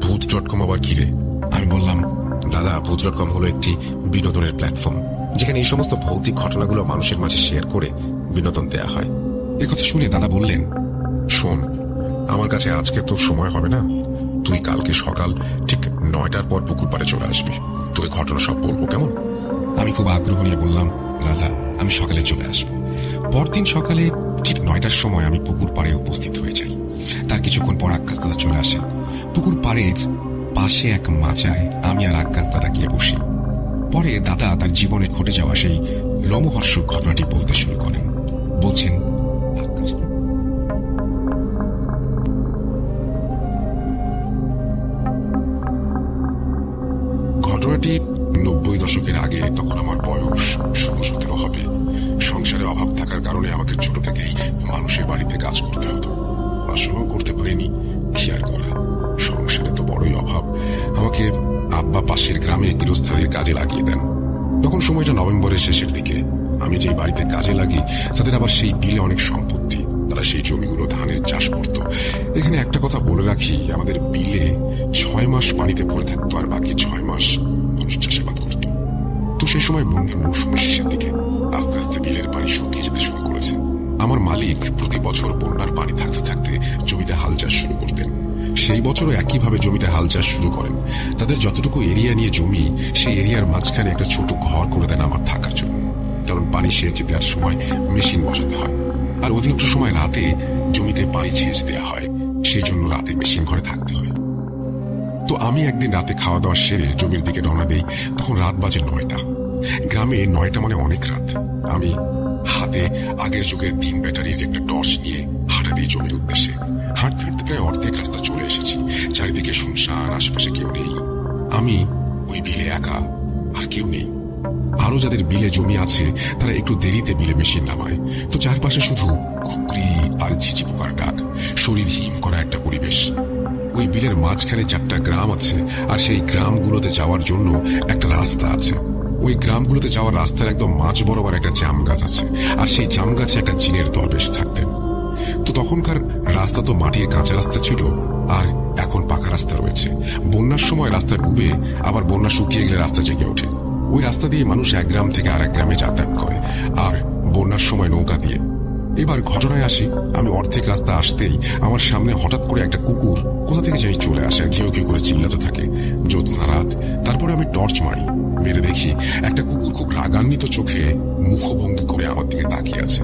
ভূত.com আবার কি রে? আমি বললাম, দাদা, ভূত.com হলো একটি বিনোদনের প্ল্যাটফর্ম, যেখানে এই সমস্ত ভৌতিক ঘটনাগুলো মানুষের মাঝে শেয়ার করে বিনোদন দেয়া হয়। একথা শুনে দাদা বললেন, শোন, আমার কাছে আজকে তোর সময় হবে না, তুই কালকে সকাল ঠিক 9টার পর পুকুর পাড়ে চলে আসবি, তোকে ঘটনা সব বলবো, কেমন? আমি খুব আগ্রহ নিয়ে বললাম, দাদা, আমি সকালে চলে আসবো। পরদিন সকালে ঠিক 9টার সময় আমি পুকুর পাড়ে উপস্থিত হয়ে যাই। তার কিছুক্ষণ পর আকাশ দাদা চলে আসেন। পুকুর পাড়ের পাশে এক মাচায় আমি আর আকাশ দাদা গিয়ে বসি। পরে দাদা তার জীবনে ঘটে যাওয়া সেই রোমহর্ষক ঘটনাটি বলতে শুরু করেন। বলছেন, আকাশ ঘটনাটি 90 দশকের আগে। তখন আমার বয়স 16-17 হবে। সংসারে অভাব থাকার কারণে আমাকে ছোট থেকেই মানুষের বাড়িতে কাজ করতে হতো। পড়াশোনাও করতে পারিনি, কি আর করা, সংসারে তো বড়ই অভাব। আমাকে আব্বা পাশের গ্রামে গৃহস্থালীর কাজে লাগিয়ে দেন। তখন সময়টা নভেম্বরের শেষের দিকে। আমি যেই বাড়িতে কাজে লাগি তাদের আবার সেই বিলে অনেক সম্পত্তি, তারা সেই জমিগুলো ধানের চাষ করত। এখানে একটা কথা বলে রাখি, আমাদের বিলে 6 মাস পানিতে পড়ে থাকতো, আর বাকি 6 মাস মানুষ চাষাবাদ করত। তো সেই সময় বন্যার মৌসুমের শেষের দিকে আস্তে আস্তে বিলের পানি শুকিয়ে যেতে শুরু করেছে। আমার মালিক প্রতি বছর বন্যার পানি থাকতে থাকতে জমিতে হাল চাষ শুরু করতেন। সেই বছরও একইভাবে জমিতে হাল চাষ শুরু করেন। তাদের যতটুকু এরিয়া নিয়ে জমি, সেই এরিয়ার মাঝখানে একটা ছোট ঘর করে দেন আমার থাকার জন্য, কারণ পানি সেচ দেওয়ার সময় মেশিন বসাতে হয়, আর অধিকাংশ সময় রাতে জমিতে পানি সেচ দেওয়া হয়, সেই জন্য রাতে মেশিন ঘরে থাকতে হয়। তো আমি একদিন রাতে খাওয়া দাওয়া সেরে জমির দিকে রওনা দেই। তখন রাত বাজে 9টা। গ্রামে 9টা মানে অনেক রাত। আমি হাতে আগের যুগের 3 ব্যাটারির একটা টর্চ নিয়ে হাঁটা দিই জমির উদ্দেশ্যে। হাঁটতে হাঁটতে প্রায় অর্ধেক রাস্তা চলে এসেছি। চারিদিকে শুনশান, আশেপাশে কেউ নেই। আমি ওই বিলে একা, আর কেউ নেই। আরো যাদের বিলে জমি আছে তারা একটু দেরিতে বিলে মেশিন নামায়। তো চারপাশে শুধু খুকরি আর ঝিঝি পোকার ডাক, শরীর হিম করা একটা পরিবেশ। ওই বিলের মাঝখানে 4টা গ্রাম আছে, আর সেই গ্রামগুলোতে যাওয়ার জন্য একটা রাস্তা আছে। ওই গ্রামগুলোতে যাওয়ার রাস্তার একদম মাঝ বরাবর একটা জাম গাছ আছে, আর সেই জাম গাছে একটা জিনের দরবেশ থাকতেন। তো তখনকার রাস্তা তো মাটির কাঁচা রাস্তা ছিল, আর এখন পাকা রাস্তা রয়েছে। বন্যার সময় রাস্তা ডুবে, আবার বন্যা শুকিয়ে গেলে রাস্তা জেগে ওঠে। ওই রাস্তা দিয়ে মানুষ এক গ্রাম থেকে আরেক গ্রামে যাতায়াত করে, আর বন্যার সময় নৌকা দিয়ে। এবার ঘটনায় আসি, আমি অর্ধেক রাস্তা আসতেই আমার সামনে হঠাৎ করে একটা কুকুর কোথা থেকে যাই চলে আসে, আর ঘিউ ঘিউ করে চিল্লাতে থাকে। জ্যোৎস্না রাত। তারপরে আমি টর্চ মারি, মেরে দেখি একটা কুকুর খুব রাগান্বিত চোখে মুখভঙ্গি করে আমার দিকে তাকিয়ে আছে।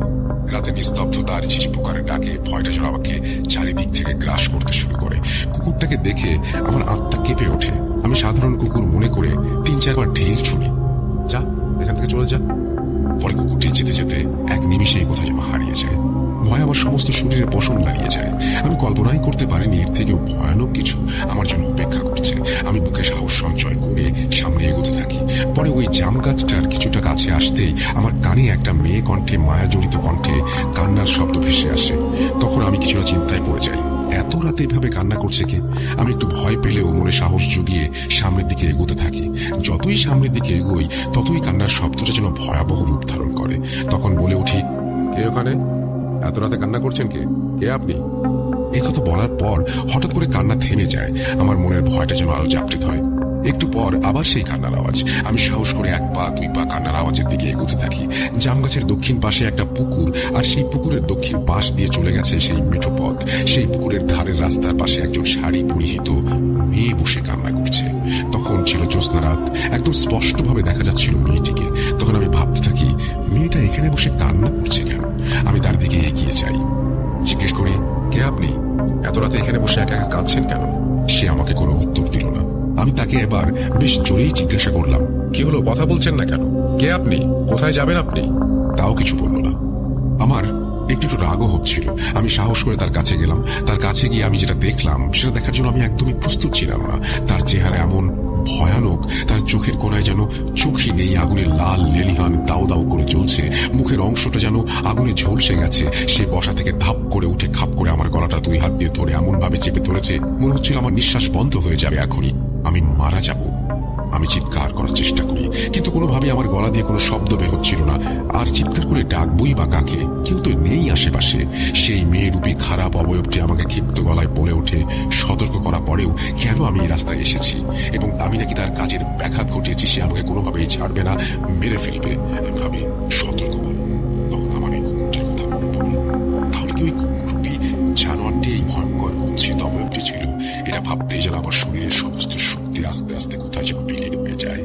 রাতে নিস্তব্ধতা আর ঝিঝি পোকার ডাকে ভয়টা যেন আমাকে চারিদিক থেকে গ্রাস করতে শুরু করে। কুকুরটাকে দেখে আমার আত্মা কেঁপে ওঠে। আমি সাধারণ কুকুর মনে করে 3-4 বার ঢিল ছুড়ি, যা এখান থেকে চলে যা। পরে কুকুরটি যেতে যেতে এক নিমিষেই কোথায় যেন হারিয়ে যায়। ভয় আমার আমার সমস্ত শরীরে পশম দাঁড়িয়ে যায়। আমি কল্পনাই করতে পারিনি এর থেকেও ভয়ানক কিছু আমার জন্য অপেক্ষা করছে। আমি বুকে সাহস সঞ্চয় করে সামনে এগোতে থাকি। পরে ওই জাম গাছটার কিছুটা কাছে আসতেই আমার কানে একটা মেয়ে কণ্ঠে, মায়া জড়িত কণ্ঠে কান্নার শব্দ ভেসে আসে। তখন আমি কিছুটা চিন্তায় পড়ে যাই, এত রাতে এভাবে কান্না করছে কে? আমি একটু ভয় পেলেও মনে সাহস জুগিয়ে সামনের দিকে এগোতে থাকি। যতই সামনের দিকে এগোই ততই কান্নার শব্দটা যেন ভয়াবহ রূপ ধারণ করে। তখন বলে উঠি, কে ওখানে? এত রাতে কান্না করছেন কে? কে আপনি? এই কথা বলার পর হঠাৎ করে কান্না থেমে যায়। আমার মনের ভয়টা যেন আরো জাগৃত হয়। একটু পর আবার সেই কান্নার আওয়াজ। আমি সাহস করে 1 পা 2 পা কান্নার আওয়াজের দিকে এগোতে থাকি। জাম গাছের দক্ষিণ পাশে একটা পুকুর, আর সেই পুকুরের দক্ষিণ পাশ দিয়ে চলে গেছে সেই মেঠো পথ। সেই পুকুরের ধারের রাস্তার পাশে একজন শাড়ি পরিহিত মেয়ে বসে কান্না করছে। তখন ছিল জ্যোৎস্না রাত, একদম স্পষ্টভাবে দেখা যাচ্ছিল মেয়েটিকে। তখন আমি ভাবতে থাকি, মেয়েটা এখানে বসে কান্না করছে কেন? আমি তার দিকে এগিয়ে যাই, জিজ্ঞেস করি, কে আপনি? এত রাতে এখানে বসে একা একা কাঁদছেন কেন? সে আমাকে কোনো উত্তর দিল না। আমি তাকে এবার বেশ জোরেই জিজ্ঞাসা করলাম, কি হলো, কথা বলছেন না কেন? কে আপনি? কোথায় যাবেন আপনি? তাও কিছু বলল না। আমার একটু রাগও হচ্ছিল। আমি সাহস করে তার কাছে গেলাম। তার কাছে গিয়ে আমি যেটা দেখলাম সেটা দেখার জন্য আমি একদমই প্রস্তুত ছিলাম না। তার চেহারা এমন ভয়ানক, তার চোখের কোণায় যেন চোখই নেই, আগুনের লাল লেলিহান দাউ দাউ করে জ্বলছে। মুখের অংশটা যেন আগুনে ঝলসে গেছে। সে বসা থেকে ধাপ করে উঠে খাপ করে আমার গলাটা 2 হাত দিয়ে ধরে এমন ভাবে চেপে ধরেছে, মনে হচ্ছিল আমার নিঃশ্বাস বন্ধ হয়ে যাবে এখনই, আমি মারা যাব। আমি চিৎকার করার চেষ্টা করি, কিন্তু কোনোভাবেই আমার গলা দিয়ে কোনো শব্দ বের হচ্ছিল না। আর চিৎকার করে ডাকবই বা কাকে? কেউ তো নেই আশেপাশে। সেই মেয়েরূপী খারাপ অবয়বটি আমাকে ক্ষিপ্ত গলায় বলে ওঠে, সতর্ক করা পরেও কেন আমি এই রাস্তায় এসেছি, এবং আমি নাকি তার কাজের ব্যাঘাত ঘটিয়েছি। সে আমাকে কোনোভাবেই ছাড়বে না, মেরে ফেলবে। আমি ভাবি, সতর্ক বলো। তখন আমার এই কুকুরটির কথা মনে পড়ে। তাহলে কি ওই কুকুররূপী জানোয়ারটি এই ভয়ঙ্কর কুৎসিত অবয়বটি ছিল? এটা ভাবতেই যেন আমার শরীরের সমস্ত শক্তি আস্তে আস্তে কোথায় যেন বিলীন হয়ে যায়।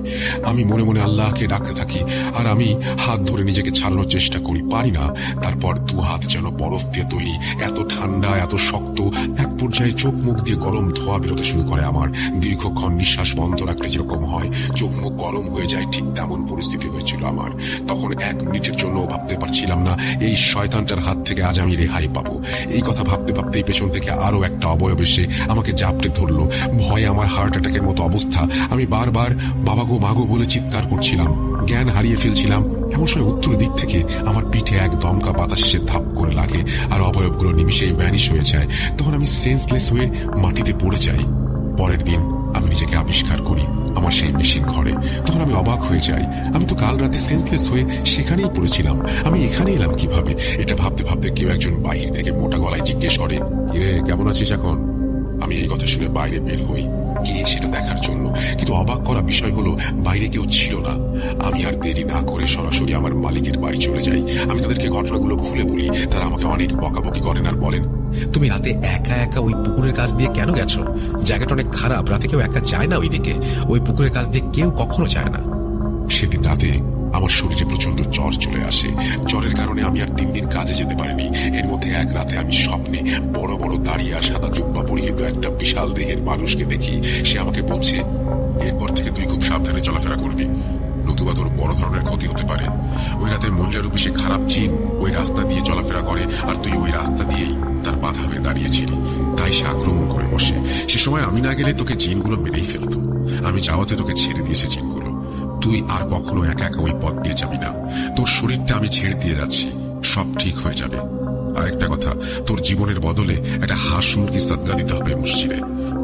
আমি মনে মনে আল্লাহকে ডাকতে থাকি, আর আমি হাত ধরে নিজেকে ছাড়ানোর চেষ্টা করি, পারি না। তারপর 2 হাত যেন বরফ দিয়ে তৈরি, এত ঠান্ডা, এত শক্ত। এক পর্যায়ে চোখ মুখ দিয়ে গরম ধোঁয়া বেরোতে শুরু করে আমার। দীর্ঘক্ষণ নিঃশ্বাস বন্ধ রাখলে যেরকম হয়, চোখ মুখ গরম হয়ে যায়, ঠিক তেমন পরিস্থিতি হয়েছিল আমার। তখন 1 মিনিটের জন্য ভাবতে পারছিলাম না এই শয়তানটার হাত থেকে আজ আমি রেহাই পাবো। এই কথা ভাবতে ভাবতেই পেছন থেকে আরো একটা অবয়ব এসে আমাকে জাপটে ধরলো। ভয়ে আমার হার্ট অ্যাটাকের মতো অবস্থা। আমি বারবার বাবা গো মাগো বলে চিৎকার করছিলাম, জ্ঞান হারিয়ে ফেলছিলাম। এমন সময় উত্তর দিক থেকে আমার পিঠে এক দমকা বাতাস এসে ধাপ করে লাগে, আর অবয়বগুলো নিমিশেই ভ্যানিশ হয়ে যায়। তখন আমি সেন্সলেস হয়ে মাটিতে পড়ে যাই। পরের দিন আমি নিজেকে আবিষ্কার করি আমার সেই মেশিন ঘরে। তখন আমি অবাক হয়ে যাই, আমি তো কাল রাতে সেন্সলেস হয়ে সেখানেই পড়েছিলাম, আমি এখানে এলাম কিভাবে? এটা ভাবতে ভাবতে কেউ একজন বাহির থেকে মোটা গলায় জিজ্ঞেস করে, কিরে, কেমন আছিস এখন? আমি এই কথা শুনে বাইরে বের হই, কে সেটা দেখার জন্য। কিন্তু অবাক করা বিষয় হলো, বাইরে কেউ ছিল না। আমি আর দেরি না করে সরাসরি আমার মালিকের বাড়ি চলে যাই। আমি তাদেরকে ঘটনাগুলো খুলে বলি। তারা আমাকে অনেক বকাবকি করেন আর বলেন, তুমি রাতে একা একা ওই পুকুরের কাছ দিয়ে কেন গেছো? জায়গাটা অনেক খারাপ, রাতে কেউ একা যায় না ওইদিকে। ওই পুকুরের কাছ দিয়ে কেউ কখনো যায় না। সেদিন রাতে আমার শরীরে প্রচন্ড জ্বর চলে আসে। জ্বরের কারণে আমি আর 3 দিন কাজে যেতে পারিনি। এর মধ্যে এক রাতে আমি স্বপ্নে বড় বড় দাড়ি আর সাদা জুব্বা পরিহিত একটা বিশাল দেহের মানুষকে দেখি। সে আমাকে বলছে, এরপর থেকে তুই খুব সাবধানে চলাফেরা করবি, নতুবা তোর বড় ধরনের ক্ষতি হতে পারে। ওই রাতে মহিলারূপী সে খারাপ জিন ওই রাস্তা দিয়ে চলাফেরা করে, আর তুই ওই রাস্তা দিয়েই তার বাধা হয়ে দাঁড়িয়েছিলি, তাই সে আক্রমণ করে বসে। সে সময় আমি না গেলে তোকে জিনগুলো মেরেই ফেলতো। আমি যাওয়াতে তোকে ছেড়ে দিয়েছে জিনগুলো। তুই আর কখনো একা একা ওই পথ দিয়ে যাবি না। তোর শরীরটা আমি ছেড়ে দিয়ে যাচ্ছি, সব ঠিক হয়ে যাবে। আর একটা কথা, তোর জীবনের বদলে একটা হাঁস মুরগি সাদগা দিতে হবে মসজিদে।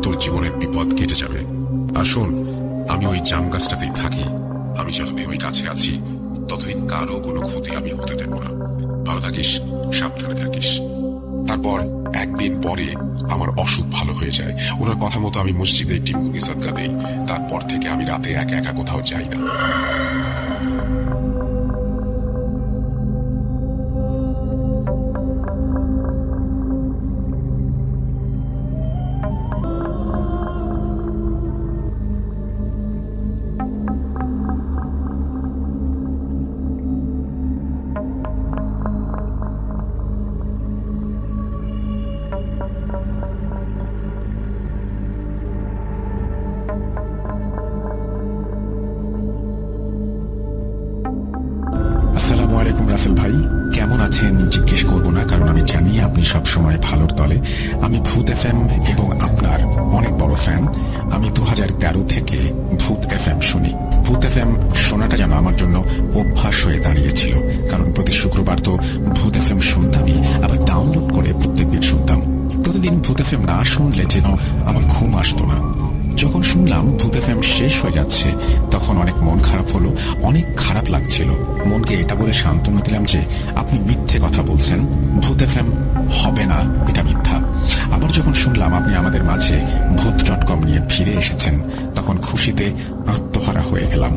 তোর জীবনের বিপদ কেটে যাবে। আর শোন, আমি ওই জাম গাছটাতেই থাকি। আমি যতদিন ওই কাছে আছি ততদিন কারো কোনো ক্ষতি আমি হতে দেব না। ভালো থাকিস, সাবধানে থাকিস। তারপর 1 দিন পরে আমার অসুখ ভালো হয়ে যায়। ওনার কথা মতো আমি মসজিদে একটি মুরগি সাদগা দেই। তারপর থেকে আমি রাতে একা একা কোথাও যাই না। কেমন আছেন জিজ্ঞেস করব না, কারণ আমি জানি আপনি সবসময় ভালোর দলে। আমি ভূত এফএম এবং আপনার অনেক বড় ফ্যান। আমি 2013 থেকে ভূত এফএম শুনি। ভূত এফএম শোনাটা যেন আমার জন্য অভ্যাস হয়ে দাঁড়িয়েছিল, কারণ প্রতি শুক্রবার তো ভূত এফএম শুনতামই, আবার ডাউনলোড করে প্রত্যেকদিন শুনতাম। প্রতিদিন ভূত এফএম না শুনলে যেন আমার ঘুম আসতো না। যখন শুনলাম ভূত এফএম শেষ হয়ে যাচ্ছে, তখন অনেক মন খারাপ হলো, অনেক খারাপ লাগছিল। মনকে এটা বলে সান্ত্বনা দিলাম যে আপনি মিথ্যে কথা বলছেন, ভূত এফএম হবে না, এটা মিথ্যা। আবার যখন শুনলাম আপনি আমাদের মাঝে ভূত.com নিয়ে ফিরে এসেছেন, তখন খুশিতে আত্মহারা হয়ে গেলাম।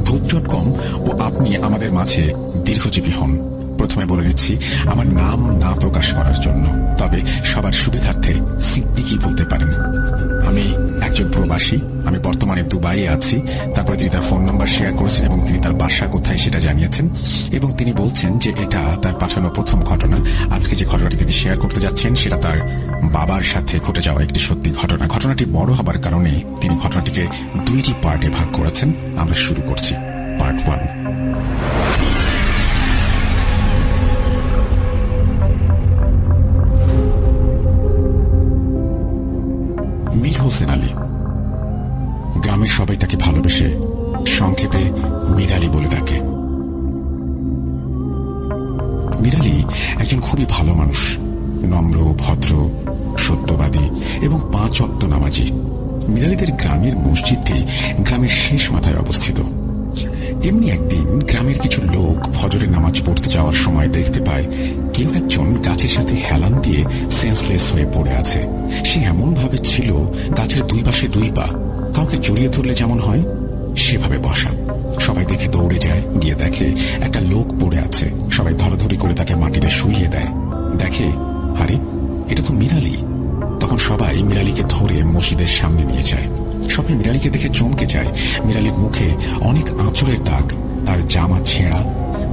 ভূত.com ও আপনি আমাদের মাঝে দীর্ঘজীবী হন। প্রথমে বলে নিচ্ছি, আমার নাম না প্রকাশ করার জন্য, তবে সবার সুবিধার্থে সিদ্দিকী বলতে পারেন। আমি একজন প্রবাসী। আমি বর্তমানে দুবাইয়ে আছি। তারপরে তিনি তার ফোন নাম্বার শেয়ার করেছেন এবং তিনি তার বাসা কোথায় সেটা জানিয়েছেন, এবং তিনি বলছেন যে এটা তার পাঠানো প্রথম ঘটনা। আজকে যে ঘটনাটি তিনি শেয়ার করতে যাচ্ছেন সেটা তার বাবার সাথে ঘটে যাওয়া একটি সত্যি ঘটনা। ঘটনাটি বড় হবার কারণে তিনি ঘটনাটিকে 2টি পার্টে ভাগ করেছেন। আমরা শুরু করছি পার্ট 1। মীর হোসেন আলী। গ্রামের সবাই তাকে ভালোবেসে সংক্ষেপে মীর আলী বলে ডাকে। মীর আলী একজন খুবই ভালো মানুষ, নম্র, ভদ্র, সত্যবাদী এবং 5 ওয়াক্ত নামাজি। মীর আলীদের গ্রামের মসজিদটি গ্রামের শেষ মাথায় অবস্থিত। এমনি একদিন গ্রামের কিছু লোক ফজরের নামাজ পড়তে যাওয়ার সময় দেখতে পায় কেউ একজন গাছের সাথে হেলান দিয়ে সেন্সলেস হয়ে পড়ে আছে। সে এমন ভাবে ছিল গাছের 2 পাশে 2 পা, কাউকে জড়িয়ে ধরলে যেমন হয় সেভাবে বসা। সবাই দেখে দৌড়ে যায়, গিয়ে দেখে একটা লোক পড়ে আছে। সবাই ধরাধরি করে তাকে মাটিতে শুইয়ে দেয়। দেখে আরে এটা তো মীর আলী। তখন সবাই মীর আলীকে ধরে মসজিদের সামনে নিয়ে যায়। সবাই মীর আলীকে দেখে চমকে যায়। মীর আলীর মুখে অনেক আঁচড়ের দাগ, তার জামা ছেঁড়া।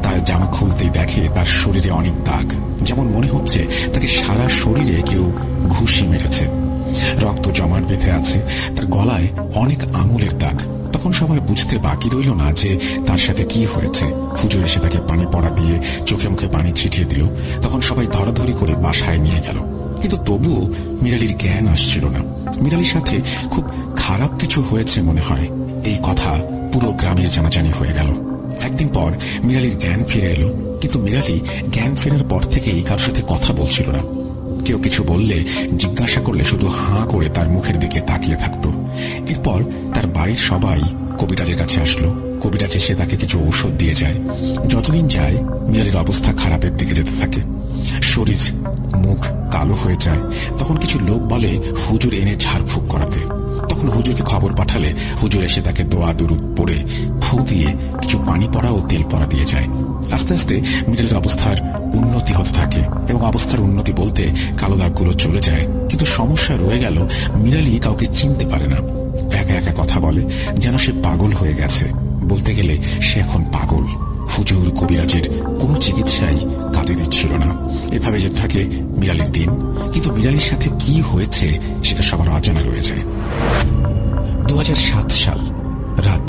তার জামা খুলতেই দেখে তার শরীরে অনেক দাগ, যেমন মনে হচ্ছে তাকে সারা শরীরে কেউ ঘুষি মেরেছে। রক্ত জমাট বেঁধে আছে, তার গলায় অনেক আঙুলের দাগ। তখন সবাই বুঝতে বাকি রইল না যে তার সাথে কি হয়েছে। হুজুর এসে তাকে পানি পড়া দিয়ে চোখে মুখে পানি ছিটিয়ে দিল। তখন সবাই ধরাধরি করে বাসায় নিয়ে গেল, কিন্তু তবুও মীর আলীর জ্ঞান আসছিল না। মীর আলীর সাথে খুব খারাপ কিছু হয়েছে মনে হয়। এই কথা পুরো গ্রামের জানাজানি হয়ে গেল। একদিন পর মীর আলীর জ্ঞান ফিরে এলো, কিন্তু মীর আলী জ্ঞান ফেরার পর থেকেই কারোর সাথে কথা বলছিল না। কেউ কিছু বললে, জিজ্ঞাসা করলে শুধু হাঁ করে তার মুখের দিকে তাকিয়ে থাকত। এরপর তার বাড়ির সবাই কবিরাজের কাছে আসলো। কবিরাজ এসে তাকে কিছু ঔষধ দিয়ে যায়। যতদিন যায় মীর আলীর অবস্থা খারাপের দিকে যেতে থাকে। শরীর মুখ কালো হয়ে যায়। তখন কিছু লোক বলে হুজুর এনে ঝাড়ফুঁক করাতে। তখন হুজুরকে খবর পাঠালে হুজুর এসে তাকে দোয়া দুরুদ পড়ে ফু দিয়ে কিছু পানি পড়া ও তেল পড়া দিয়ে যায়। আস্তে আস্তে মীর আলীর অবস্থার উন্নতি হতে থাকে, এবং অবস্থার উন্নতি বলতে কালো দাগগুলো চলে যায়। কিন্তু সমস্যা রয়ে গেল, মীর আলী কাউকে চিনতে পারে না। একা একা কথা বলে, যেন সে পাগল হয়ে গেছে। বলতে গেলে সে এখন পাগল। হুজুর কবিরাজের কোনো চিকিৎসাই কাজে দিচ্ছিল না। এভাবে যেতে থাকে মীর আলীর দিন। কিন্তু মীর আলীর সাথে কি হয়েছে সেটা সবার অজানা রয়ে যায়। 2007 সাল, রাত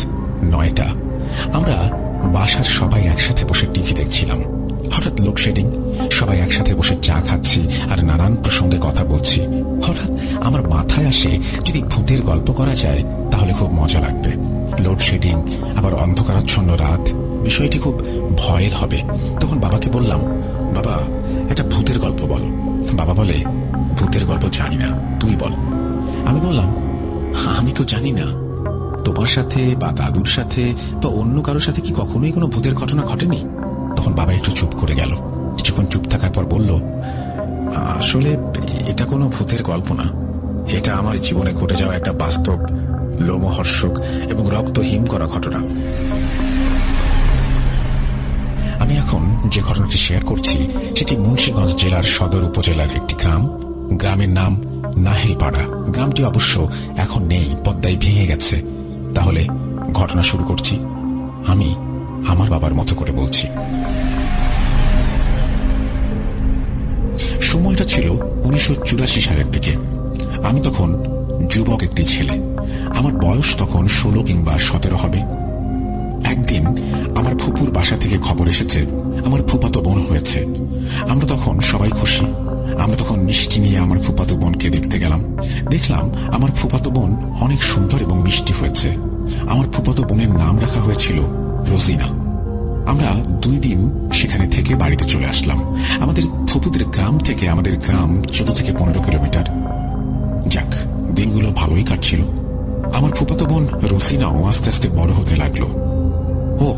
9টা। আমরা বাসার সবাই একসাথে বসে টিভি দেখছিলাম। হঠাৎ লোডশেডিং। সবাই একসাথে বসে চা খাচ্ছি আর নানান প্রসঙ্গে কথা বলছি। হঠাৎ আমার মাথায় আসে যদি ভূতের গল্প করা যায় তাহলে খুব মজা লাগবে। লোডশেডিং, আবার অন্ধকারাচ্ছন্ন রাত, বিষয়টি খুব ভয়ের হবে। তখন বাবাকে বললাম, বাবা একটা ভূতের গল্প বল। বাবা বলে, ভূতের গল্প জানি না, তুই বল। আমি বললাম, আমি তো জানি না, তোমার সাথে বা দাদুর সাথে বা অন্য কারোর সাথে কি কখনোই কোনো ভূতের ঘটনা ঘটেনি? তখন বাবা একটু চুপ করে গেল। কিছুক্ষণ চুপ থাকার পর বলল, আসলে এটা কোনো ভূতের গল্প না, এটা আমার জীবনে ঘটে যাওয়া একটা বাস্তব, লোমহর্ষক এবং রক্ত হিম করা ঘটনা। আমি এখন যে ঘটনাটি শেয়ার করছি সেটি মুন্সিগঞ্জ জেলার সদর উপজেলার একটি গ্রাম। গ্রামের নাম নাহিলপাড়া। গ্রামটি অবশ্য এখন নেই, পদ্মায় ভেঙে গেছে। তাহলে ঘটনা শুরু করছি। আমি আমার বাবার মতো করে বলছি। সময়টা ছিল 1984 সালের দিকে। আমি তখন যুবক একটি ছেলে। আমার বয়স তখন 16 কিংবা 17 হবে। একদিন আমার ফুপুর বাসা থেকে খবর এসেছে আমার ফুপাতো বোন হয়েছে। আমরা তখন সবাই খুশি। আমরা তখন মিষ্টি নিয়ে আমার ফুপাতো বোনকে দেখতে গেলাম। দেখলাম আমার ফুপাতো বোন অনেক সুন্দর এবং মিষ্টি হয়েছে। আমার ফুপাতো বোনের নাম রাখা হয়েছিল রোজিনা। আমরা 2 দিন সেখানে থেকে বাড়িতে চলে আসলাম। আমাদের ফুপুদের গ্রাম থেকে আমাদের গ্রাম 14 থেকে 15 কিলোমিটার। যাক, দিনগুলো ভালোই কাটছিল। আমার ফুপাতো বোন রোজিনাও আস্তে আস্তে বড় হতে লাগলো। ও,